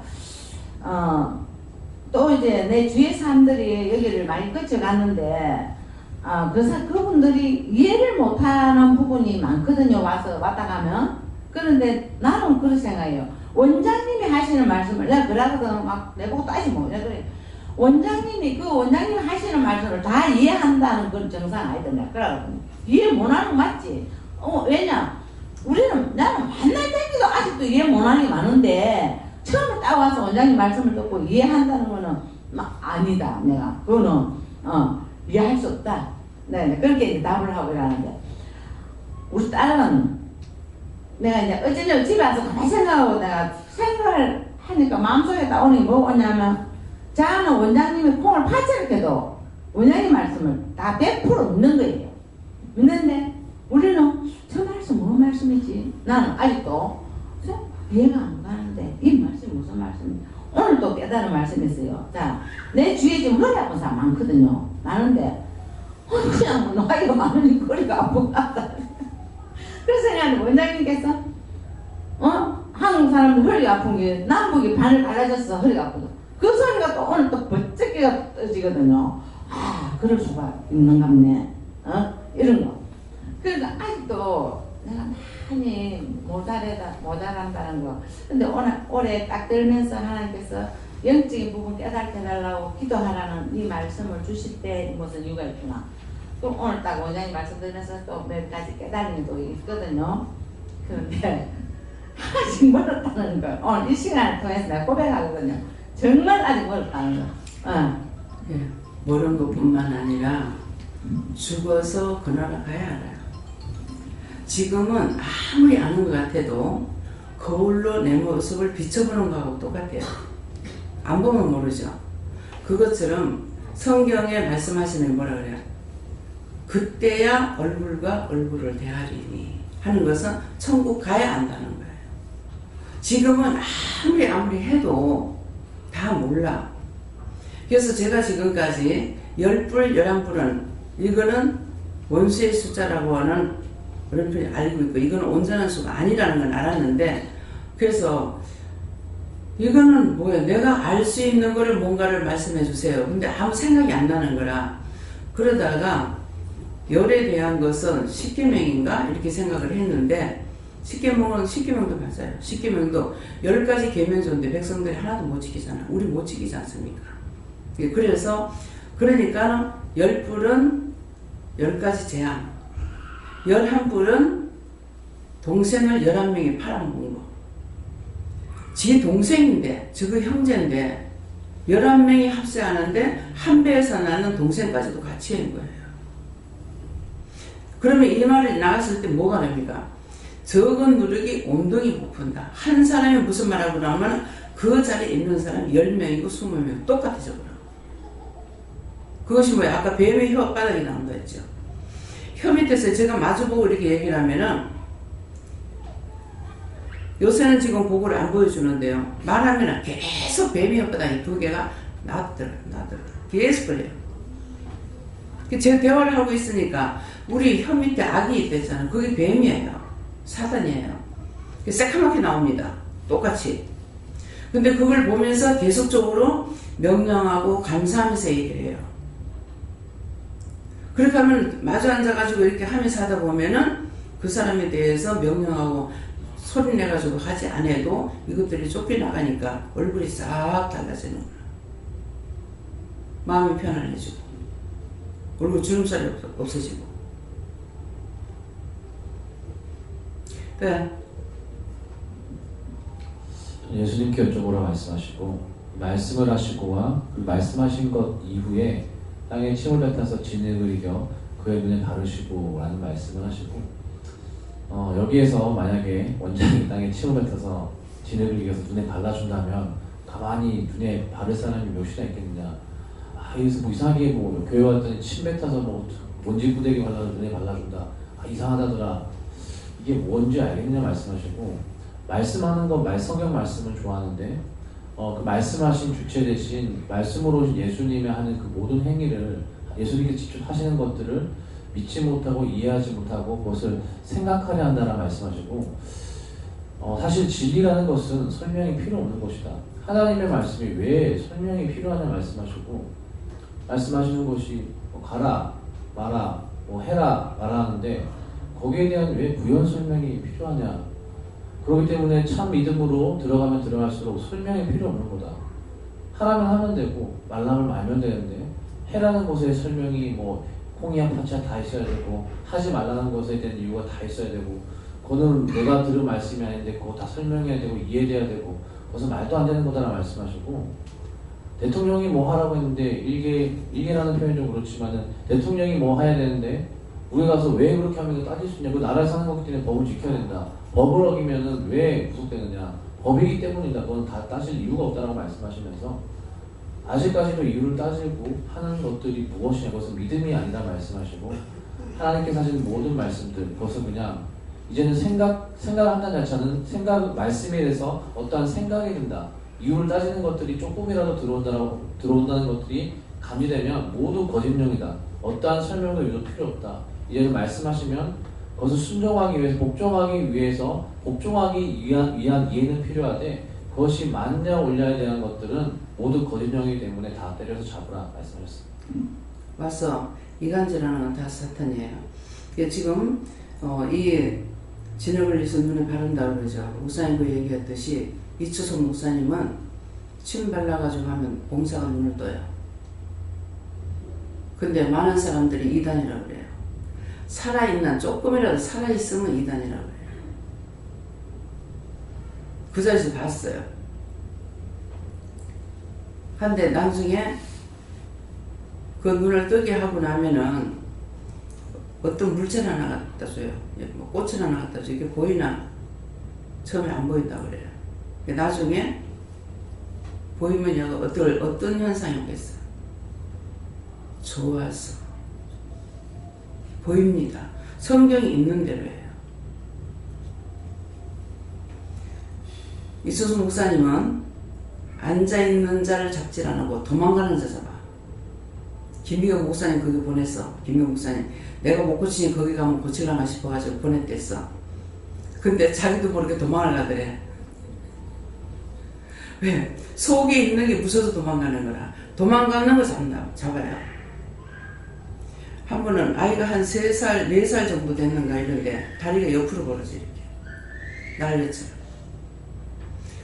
또 이제 내 주위 사람들이 여기를 많이 거쳐갔는데 그분들이 이해를 못하는 부분이 많거든요. 왔다 가면. 그런데 나는 그런 생각이에요. 원장님이 하시는 말씀을 내가 그러거든. 막 내보고 따지고 내가 그래. 원장님이 하시는 말씀을 다 이해한다는 그런 정상 아니던데. 그러거든요. 이해 못하는 거 맞지? 왜냐? 나는 만날 때도 아직도 이해 못하는 게 많은데 처음에 딱 와서 원장님 말씀을 듣고 이해한다는 거는 아니다. 내가 그거는 이해할 수 없다. 네, 그렇게 이제 답을 하고 이러는데 우리 딸은 내가 이제 어제는 집에 와서 가만히 생각하고 내가 생각을 하니까 마음속에 나오는 게 뭐냐면 자는 원장님이 콩을 파채를해도 원장님 말씀을 다 100% 믿는 거예요. 믿는데 우리는 저 말씀 무슨 말씀이지? 나는 아직도 이해가 안 가는데 이 말씀이 무슨 말씀이지? 오늘 또 깨달은 말씀이 있어요. 자, 내 주위에 지금 허리 아픈 사람 많거든요. 많은데 그냥 나이가 많으니 허리가 아픈 것 같다. 그래서 그냥 원장님께서 한국 사람들 허리가 아픈 게 남북이 반을 갈라져서 허리가 아프다. 그 소리가 또 오늘 또 번쩍 떠지거든요. 그럴 수가 있는갑네. 이런 거. 그러니까 아직도 내가 많이 모자란다는 거. 근데 올해 딱 들면서 하나님께서 영적인 부분 깨닫게 해달라고 기도하라는 이 말씀을 주실 때 무슨 이유가 있구나. 또 오늘 딱 원장님 말씀 들으면서 또 몇 가지 깨달음이 또 있거든요. 그런데 아직 멀었다는 거. 오늘 이 시간을 통해서 내가 고백하거든요. 정말 아직 멀었다는 거. 예, 멀은 것뿐만 아니라 죽어서 그 나라 가야 알아요. 지금은 아무리 아는 것 같아도 거울로 내 모습을 비춰보는 거하고 똑같아요. 안 보면 모르죠. 그것처럼 성경에 말씀하시는 뭐라 그래요? 그때야 얼굴과 얼굴을 대하리니 하는 것은 천국 가야 안다는 거예요. 지금은 아무리 해도 다 몰라. 그래서 제가 지금까지 10불, 11불은 이거는 원수의 숫자라고 하는 어른들이 알고 있고 이거는 온전한 수가 아니라는 건 알았는데 그래서 이거는 뭐야? 내가 알 수 있는 거를 뭔가를 말씀해 주세요. 근데 아무 생각이 안 나는 거라 그러다가 열에 대한 것은 십계명인가 이렇게 생각을 했는데 십계명도 맞아요. 십계명도 10가지 계명조인데 백성들이 하나도 못 지키잖아. 우리 못 지키지 않습니까? 그래서 그러니까 10불은 10가지 재앙 11불은 동생을 11명이 팔아먹은 거. 지 동생인데 저거 형제인데 11명이 합세하는데 한 배에서 나는 동생까지도 같이 있는 거예요. 그러면 이 말이 나갔을 때 뭐가 됩니까? 적은 누룩이 온덩이 부푼다. 한 사람이 무슨 말하고 나오면 그 자리에 있는 사람이 10명이고 20명 똑같아져 버려. 그것이 뭐야? 아까 뱀의 혀 바닥이 나온다 했죠. 혀 밑에서 제가 마주보고 이렇게 얘기를 하면은 요새는 지금 그걸 안 보여주는데요. 말하면은 계속 뱀의 혓바닥이 2개가 나더라. 계속 그래요. 제가 대화를 하고 있으니까 우리 혀 밑에 악이 있댔잖아요. 그게 뱀이에요. 사단이에요. 새카맣게 나옵니다. 똑같이. 근데 그걸 보면서 계속적으로 명령하고 감사하면서 얘기를 해요. 그렇게 하면 마주 앉아가지고 이렇게 하면서 하다 보면은 그 사람에 대해서 명령하고 소리 내가지고 하지 않아도 이것들이 쫓겨나가니까 얼굴이 싹 달라지는 거야. 마음이 편안해지고 얼굴 주름살이 없어지고. 네. 예수님께 여쭤보라 말씀하시고 말씀을 하시고와 그 말씀하신 것 이후에 땅에 침을 뱉어서 진흙을 이겨 그의 눈에 바르시고 라는 말씀을 하시고 여기에서 만약에 원장이 땅에 침을 뱉어서 진흙을 이겨서 눈에 발라준다면 가만히 눈에 바를 사람이 몇이나 있겠느냐. 여기서 뭐 이상하게 뭐 교회 왔더니 침 뱉어서 뭐 먼지 구데기 발라서 눈에 발라준다. 이상하다더라. 이게 뭔지 알겠느냐 말씀하시고 말씀하는 거 성경 말씀은 좋아하는데 그 말씀하신 주체 대신 말씀으로 예수님이 하는 그 모든 행위를 예수님께 직접 하시는 것들을 믿지 못하고 이해하지 못하고 그것을 생각하려 한다는 말씀하시고 사실 진리라는 것은 설명이 필요 없는 것이다. 하나님의 말씀이 왜 설명이 필요하냐 말씀하시고 말씀하시는 것이 가라 마라 해라 마라 하는데 거기에 대한 왜 부연 설명이 필요하냐. 그렇기 때문에 참 믿음으로 들어가면 들어갈수록 설명이 필요 없는 거다. 하라면 하면 되고 말라면 말면 되는데 해라는 것에 설명이 콩이야 파치야 다 있어야 되고 하지 말라는 것에 대한 이유가 다 있어야 되고 그거는 내가 들은 말씀이 아닌데 그거 다 설명해야 되고 이해돼야 되고 그것은 말도 안 되는 거다라고 말씀하시고 대통령이 뭐 하라고 했는데 일개라는 표현이 좀 그렇지만은 대통령이 뭐 해야 되는데 우리 가서 왜 그렇게 하면 따질 수 있냐. 그 나라에 사는 거기 때문에 법을 지켜야 된다. 법을 어기면은 왜 구속되느냐. 법이기 때문이다. 그건 다 따질 이유가 없다라고 말씀하시면서 아직까지도 이유를 따지고 하는 것들이 무엇이냐. 그것은 믿음이 아니다 말씀하시고 하나님께서 하시는 모든 말씀들 그것은 그냥 이제는 생각한다는 자체는 말씀에 대해서 어떠한 생각이 든다. 이유를 따지는 것들이 조금이라도 들어온다는 것들이 감지되면 모두 거짓령이다. 어떠한 설명도 유도 필요 없다. 이제는 말씀하시면 그것을 순종하기 위해서 복종하기 위한 이해는 필요하되 그것이 만냐 올려야 되는 것들은 모두 거짓령이기 때문에 다 때려서 잡으라 말씀하셨습니다. 와서 이간질하는 건 다 사탄이에요. 지금 이 진흙을 입서 눈에 바른다고 그러죠. 목사님도 얘기했듯이 이초성 목사님은 침 발라가지고 하면 봉사가 눈을 떠요. 근데 많은 사람들이 이단이라고 그래요. 조금이라도 살아있으면 이단이라고 그래요. 그 자리에서 봤어요. 근데 나중에 그 눈을 뜨게 하고 나면은 어떤 물질 하나 갖다 줘요. 꽃을 하나 갖다 줘요. 이게 보이나? 처음에 안 보인다고 그래요. 나중에 보이면 어떤 현상이 오겠어요? 좋아서 보입니다. 성경이 있는 대로예요. 이수수 목사님은 앉아있는 자를 잡질 안 하고 도망가는 자 잡아. 김미경 목사님 거기 보냈어. 김미경 목사님 내가 못 고치니 거기 가면 고치려나 싶어가지고 보냈댔어. 근데 자기도 모르게 도망을 가더래. 왜? 속에 있는 게 무서워서 도망가는 거라. 도망가는 거 잡아요. 한 번은 아이가 한 3살, 4살 정도 됐는가 이런데 다리가 옆으로 벌어져 이렇게. 날려처럼.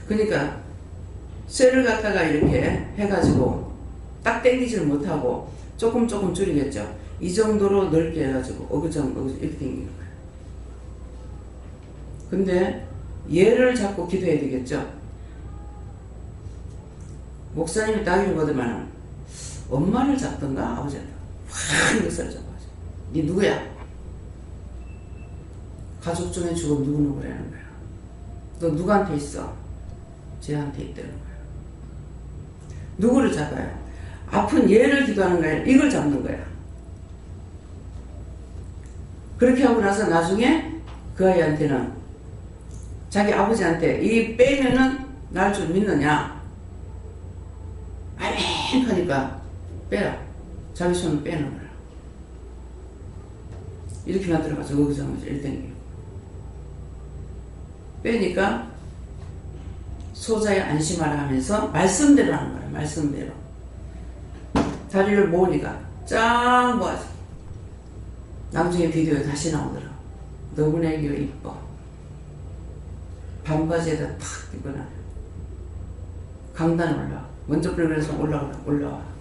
그러니까 쇠를 갖다가 이렇게 해가지고 딱 당기지를 못하고 조금 줄이겠죠. 이 정도로 넓게 해가지고 어그정 이렇게 당기는 거예요. 근데 얘를 잡고 기도해야 되겠죠. 목사님이 따기를 거두면 엄마를 잡던가 아버지를 확 멱살을 잡아가지고 니 누구야? 가족 중에 죽으면 누구라는 거야. 너 누구한테 있어? 쟤한테 있다는 거야. 누구를 잡아요? 아픈 얘를 기도하는 거야? 이걸 잡는 거야. 그렇게 하고 나서 나중에 그 아이한테는 자기 아버지한테 이 빼면은 날 줄 믿느냐? 하니까 빼라. 자기 손을 빼는 거야. 이렇게만 들어가서 거기서 일등이에요. 빼니까 소자에 안심하라 하면서 말씀대로 하는 거야. 말씀대로. 다리를 모으니까 짱 모아서 나중에 비디오에 다시 나오더라. 너무나 애기가 이뻐. 반바지에다 탁 입거나 강단에 올라와. 먼저 불러서 올라와.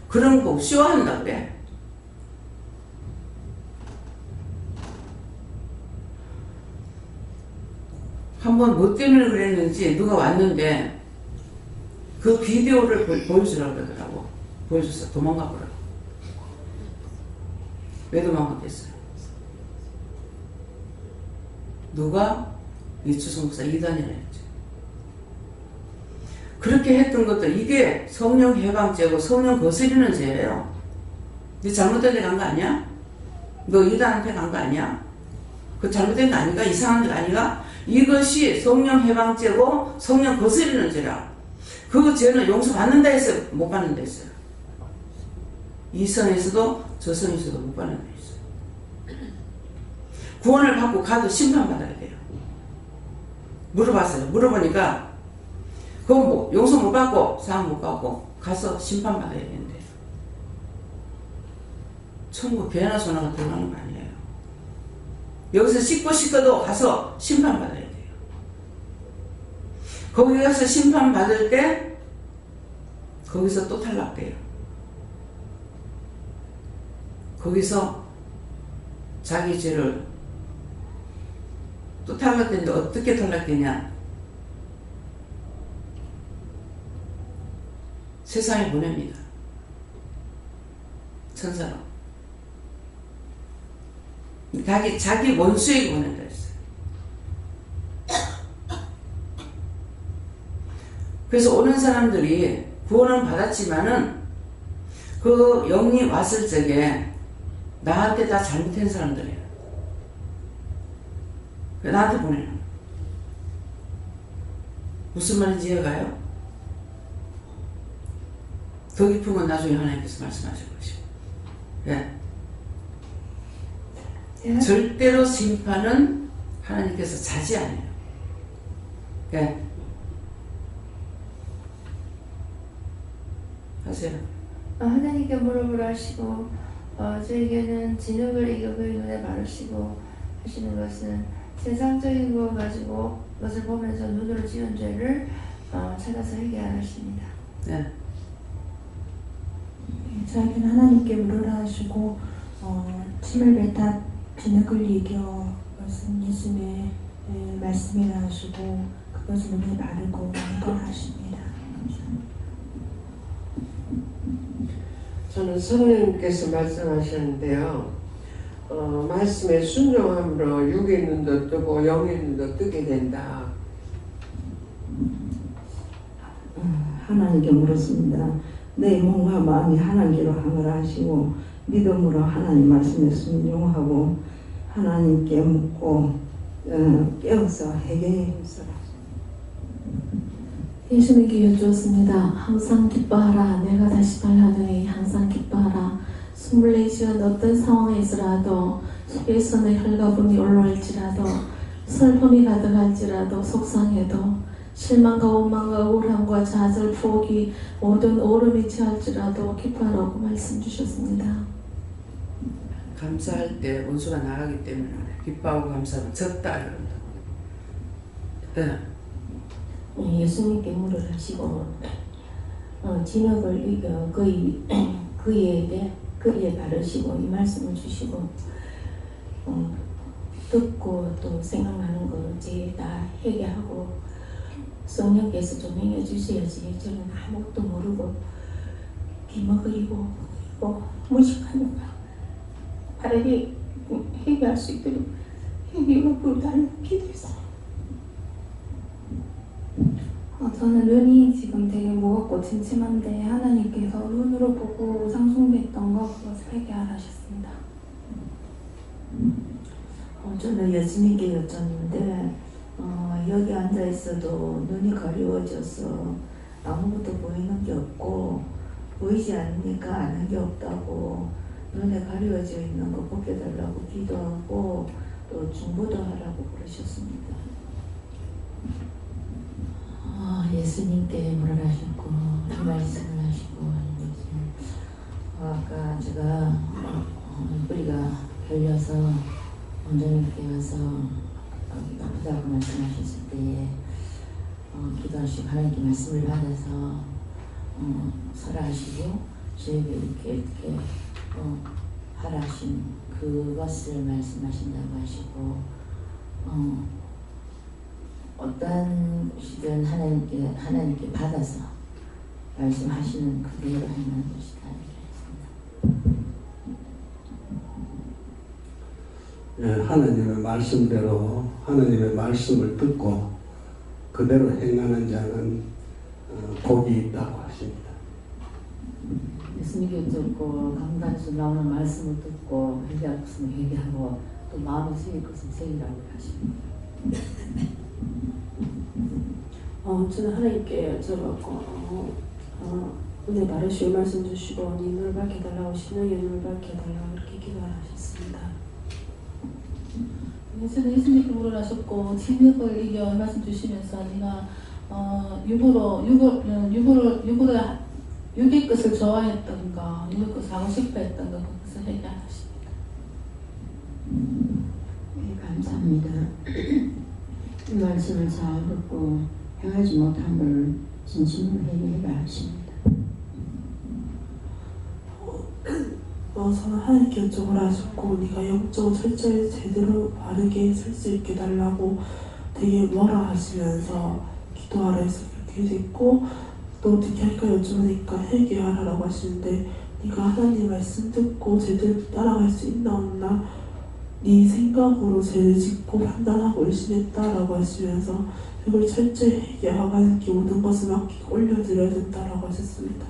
그런 거 쇼한다 그래. 한번 뭐 때문에 그랬는지 누가 왔는데 그 비디오를 보여주라고 그러더라고. 보여줘서 도망가 보라고. 왜 도망갔겠어요? 누가? 이추성 목사 이단이라 했죠. 그렇게 했던 것들, 이게 성령 해방죄고 성령 거스리는 죄예요. 너 잘못된 데 간 거 아니야? 너 이단한테 간 거 아니야? 그 잘못된 거 아닌가? 이상한 거 아닌가? 이것이 성령 해방죄고 성령 거스리는 죄라. 그 죄는 용서받는다 했어요? 못 받는다 했어요? 이 성에서도 저 성에서도 못 받는다 했어요. 구원을 받고 가도 심판받아야 돼요. 물어봤어요. 물어보니까 그건 뭐 용서 못 받고 사함 못 받고 가서 심판받아야 된대요. 천국 배나 소나가 들어가는 거 아니에요. 여기서 씻고도 가서 심판받아야 돼요. 거기 가서 심판받을 때 거기서 또 탈락돼요. 거기서 자기 죄를 또 탈락되는데 어떻게 탈락되냐? 세상에 보냅니다. 천사로. 자기 원수에게 보낸다 했어요. 그래서 오는 사람들이 구원은 받았지만은 그 영이 왔을 적에 나한테 다 잘못한 사람들이에요. 나한테 보내는 거예요. 무슨 말인지 이해가요? 더 깊은 건 나중에 하나님께서 말씀하실 것이고. 예. 절대로 심판은 하나님께서 자지 않아요. 예. 하세요. 하나님께 물어보라 하시고 저에게는 진흙을 이겨 그의 눈에 바르시고 하시는 것은 세상적인 거 가지고 것을 보면서 눈으로 지은 죄를 찾아서 회개하십니다. 네. 저에게는 하나님께 물으라 하시고 침을 뱉어 진흙을 이겨 그것은 예수님의 말씀이라 하시고 그것을 눈에 바르고 회개하십니다. 감사합니다. 저는 성령님께서 말씀하셨는데요. 말씀에 순종함으로 육의 눈도 뜨고 영의 눈도 뜨게 된다. 하나님께 물었습니다. 내 몸과 마음이 하나님께로 향하라 하시고 믿음으로 하나님 말씀에 순종하고 하나님께 묻고 깨어서 회개해 주소서. 예수님께 여쭈었습니다. 항상 기뻐하라. 내가 다시 말하노니 항상 기뻐하라. 숨을 내쉬는 어떤 상황에 있으라도 속에서는 혈가분이 올라올지라도 슬픔이 가득할지라도 속상해도 실망과 원망과 우울함과 좌절, 포기 모든 오름이 취할지라도 기뻐하라고 말씀 주셨습니다. 감사할 때 원수가 나가기 때문에 기뻐하고 감사하면 적다 이런다. 네. 예수님께 물으시고 진흙을 이겨 그에 바르시고 이 말씀을 주시고 듣고 또 생각나는 거 이제 다 회개하고 성령께서 좀 행해 주셔야지 저는 아무것도 모르고 기먹으리고 무식하니까 빠르게 회개할 수 있도록 회개가 불다는 기도했어요. 저는 눈이 지금 되게 무겁고 침침한데 하나님께서 눈으로 보고 상숭배했던 거 그것을 회개하라 하셨습니다. 저는 예수님께 여쭤봤는데 여기 앉아 있어도 눈이 가려워져서 아무것도 보이는 게 없고 보이지 않으니까 아는 게 없다고 눈에 가려워져 있는 거 벗겨달라고 기도하고 또 중보도 하라고 그러셨습니다. 예수님께 물으라 하셨고 이 말씀을 하시고 아까 제가 뿌리가 결려서 원장님께 와서 아프다고 말씀하셨을 때에 기도하시고 하나님께 말씀을 받아서 설하시고 저에게 이렇게 하라 하신 그것을 말씀하신다고 하시고 어떠한 것이든 하나님께 받아서 말씀하시는 그대로 행하는 것이다 이렇게 했습니다. 하나님의 말씀대로 하나님의 말씀을 듣고 그대로 행하는 자는 복이 있다고 하십니다. 예수님께 듣고 강단에서 나오는 말씀을 듣고 회개할 것은 회개하고 또 마음에 새길 것은 새기라고 하십니다. 저는 하나님께 여쭤봤고 은혜 바르시고 말씀 주시고 네 눈을 밝혀달라고 신령의 눈을 밝혀달라고 이렇게 기도를 하셨습니다. 저는 예수님께 물어라셨고 진흙을 이겨 말씀 주시면서 네가 육의 것을 좋아했던가 육의 것을 하고 싶어 했던가 그것을 회개하십니다. 네, 감사합니다. 이 말씀을 잘 듣고 행하지 못한 걸 진심으로 회개해야 하십니다. 저는 하나님께 여쭤보라 하셨고 네가 영적으로 철저히 제대로 바르게 설 수 있게 달라고 되게 뭐라 하시면서 기도하라 해서 그렇게 됐고 또 어떻게 할까 여쭤보니까 회개하라라고 하시는데 네가 하나님 말씀 듣고 제대로 따라갈 수 있나 없나 네 생각으로 죄를 짓고 판단하고 의심했다라고 하시면서 그걸 철저히 회개하고 하나님께 모든 것을 맡기고 올려드려야 된다라고 하셨습니다.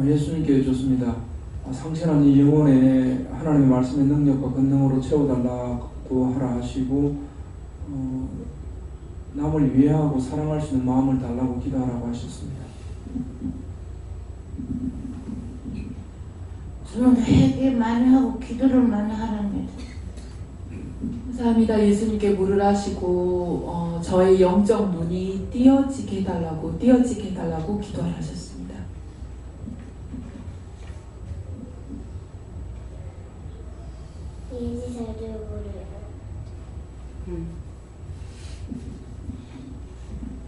예수님께 여쭙습니다. 상실한 이 영혼에 하나님의 말씀의 능력과 권능으로 채워달라고 하라 하시고 남을 이해하고 사랑할 수 있는 마음을 달라고 기도하라고 하셨습니다. 저는 회개 많이 하고 기도를 많이 하라는 거죠. 감사합니다. 예수님께 물으라 하시고 저의 영적 눈이 띄어지게 해달라고 기도를 하셨습니다.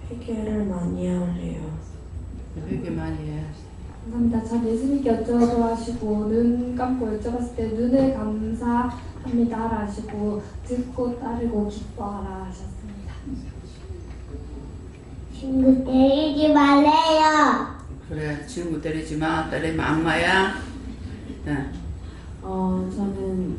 회개를 많이 하래요. 회개 많이 해야 감사합니다. 전 예수님께 여쭤보라 하시고 눈 감고 여쭤봤을 때 눈을 감사합니다 하시고 듣고 따르고 기뻐하라 하셨습니다. 친구 때리지 말래요. 그래, 친구 때리지 마. 때리면 악마야. 저는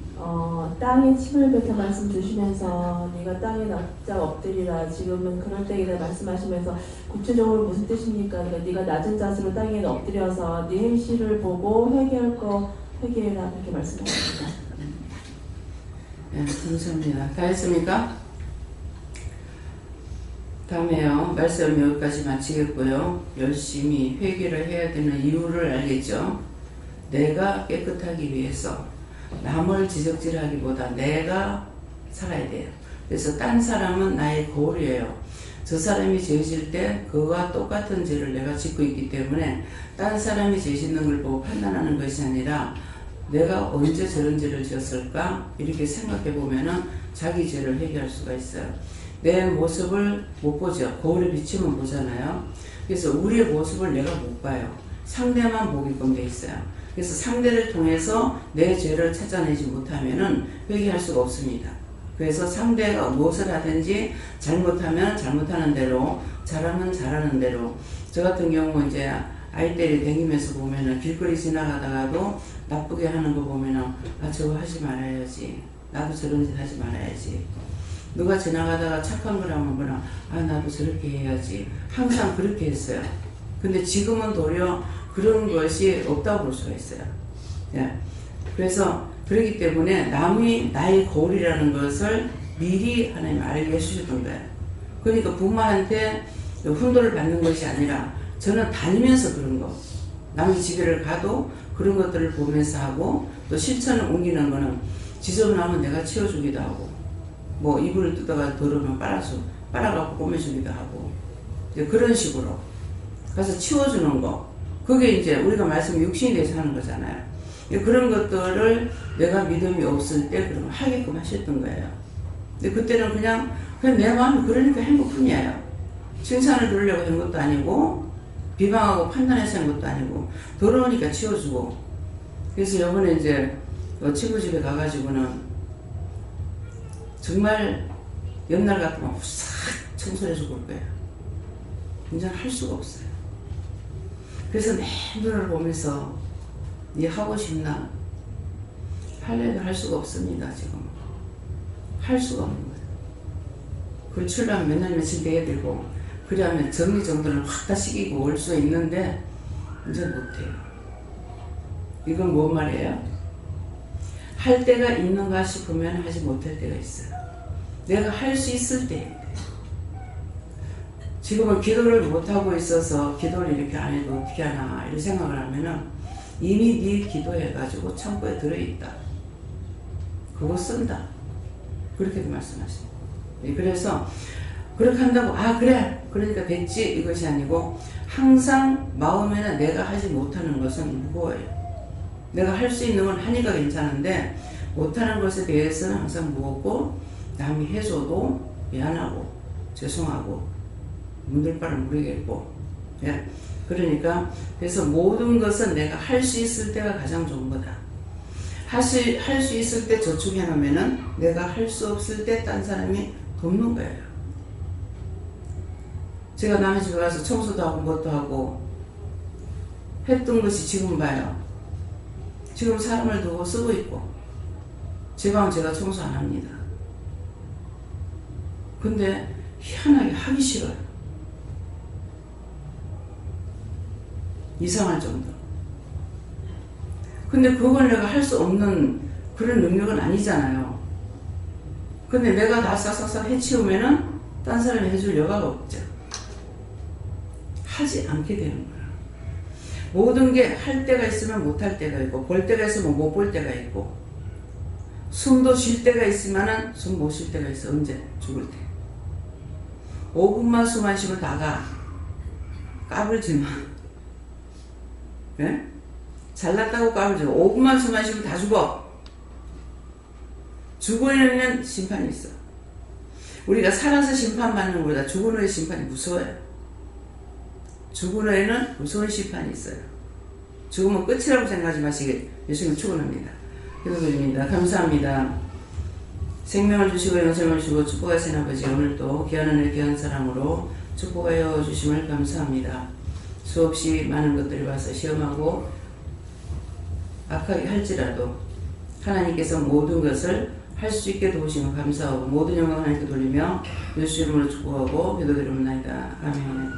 땅에 침을 뱉어 말씀 주시면서 네가 땅에 납작 엎드리라 지금은 그럴 때이다 말씀하시면서 구체적으로 무슨 뜻입니까? 그러니까 네가 낮은 자세로 땅에 엎드려서 네 행실을 보고 회개할 거 회개해라 그렇게 말씀하십니다. 네, 감사합니다. 다 했습니까? 다음에요. 말씀 여기까지 마치겠고요. 열심히 회개를 해야 되는 이유를 알겠죠? 내가 깨끗하기 위해서 남을 지적질하기보다 내가 살아야 돼요. 그래서 딴 사람은 나의 거울이에요. 저 사람이 죄 지을 때 그와 똑같은 죄를 내가 짓고 있기 때문에 딴 사람이 죄 짓는 걸 보고 판단하는 것이 아니라 내가 언제 저런 죄를 지었을까 이렇게 생각해 보면은 자기 죄를 해결할 수가 있어요. 내 모습을 못 보죠. 거울에 비치면 보잖아요. 그래서 우리의 모습을 내가 못 봐요. 상대만 보게끔 돼 있어요. 그래서 상대를 통해서 내 죄를 찾아내지 못하면은 회개할 수가 없습니다. 그래서 상대가 무엇을 하든지 잘못하면 잘못하는 대로, 잘하면 잘하는 대로. 저 같은 경우 이제 아이들이 다니면서 보면은 길거리 지나가다가도 나쁘게 하는 거 보면은 저거 하지 말아야지. 나도 저런 짓 하지 말아야지. 누가 지나가다가 착한 걸 하면 뭐라 나도 저렇게 해야지. 항상 그렇게 했어요. 근데 지금은 도리어 그런 것이 없다고 볼 수가 있어요. 예. 그래서 그렇기 때문에 남이 나의 거울이라는 것을 미리 하나님 알게 해주셨던 거예요. 그러니까 부모한테 훈도를 받는 것이 아니라 저는 다니면서 그런 거 남의 집에를 가도 그런 것들을 보면서 하고 또 실천을 옮기는 거는 지저분하면 내가 치워주기도 하고 뭐 이불을 뜯다가 더러우면 빨아갖고 꼬매주기도 하고 이제 그런 식으로 가서 치워주는 거 그게 이제 우리가 말씀 육신이 돼서 하는 거잖아요. 그런 것들을 내가 믿음이 없을 때 그럼 하게끔 하셨던 거예요. 근데 그때는 그냥 내 마음이 그러니까 한 것뿐이에요. 칭찬을 들으려고 한 것도 아니고 비방하고 판단해서 한 것도 아니고 더러우니까 치워주고 그래서 이번에 이제 친구 집에 가가지고는 정말 옛날 같으면 싹 청소를 해서 볼 거예요. 이제는 할 수가 없어요. 그래서 내 눈을 보면서 니 하고 싶나? 할래도 할 수가 없습니다. 지금 할 수가 없는 거예요. 그걸 출발하면 몇 날 며칠 돼야 되고 그러면 정리정돈을 확 다 시키고 올 수 있는데 이제 못해요. 이건 뭔 말이에요? 할 때가 있는가 싶으면 하지 못할 때가 있어요. 내가 할 수 있을 때 지금은 기도를 못하고 있어서 기도를 이렇게 안 해도 어떻게 하나 이런 생각을 하면은 이미 네 기도해가지고 창고에 들어있다. 그거 쓴다. 그렇게도 말씀하십니다. 그래서 그렇게 한다고 그래 그러니까 됐지 이것이 아니고 항상 마음에는 내가 하지 못하는 것은 무거워요. 내가 할 수 있는 건 하니까 괜찮은데 못하는 것에 대해서는 항상 무겁고 남이 해줘도 미안하고 죄송하고 문들 바를 모르겠고 그러니까 그래서 모든 것은 내가 할 수 있을 때가 가장 좋은 거다. 할 수 있을 때 저축해 놓으면은 내가 할 수 없을 때 딴 사람이 돕는 거예요. 제가 남의 집에 가서 청소도 하고 뭣도 하고 했던 것이 지금 봐요. 지금 사람을 두고 쓰고 있고 제 방은 제가 청소 안 합니다. 근데 희한하게 하기 싫어요. 이상할 정도로. 근데 그걸 내가 할 수 없는 그런 능력은 아니잖아요. 근데 내가 다 싹싹싹 해치우면은 딴 사람이 해줄 여가가 없죠. 하지 않게 되는 거예요. 모든 게 할 때가 있으면 못 할 때가 있고 볼 때가 있으면 못 볼 때가 있고 숨도 쉴 때가 있으면은 숨 못 쉴 때가 있어. 언제? 죽을 때. 5분만 숨 안 쉬면 다가. 까불지 마. 네? 잘났다고 까불지 마. 5분만 숨 안 쉬면 다 죽어. 죽은 후에는 심판이 있어. 우리가 살아서 심판받는 것보다 죽은 후에 심판이 무서워요. 죽은 후에는 무서운 심판이 있어요. 죽으면 끝이라고 생각하지 마시길. 예수님 축원합니다. 기도드립니다. 감사합니다. 생명을 주시고 영생을 주시고 축복하신 아버지, 오늘도 귀한 은혜 귀한 사랑으로 축복하여 주심을 감사합니다. 수없이 많은 것들이 와서 시험하고 악하게 할지라도 하나님께서 모든 것을 할 수 있게 도우시면 감사하고 모든 영광을 하나님께 돌리며 예수 이름으로 축복하고 기도드립니다. 아멘.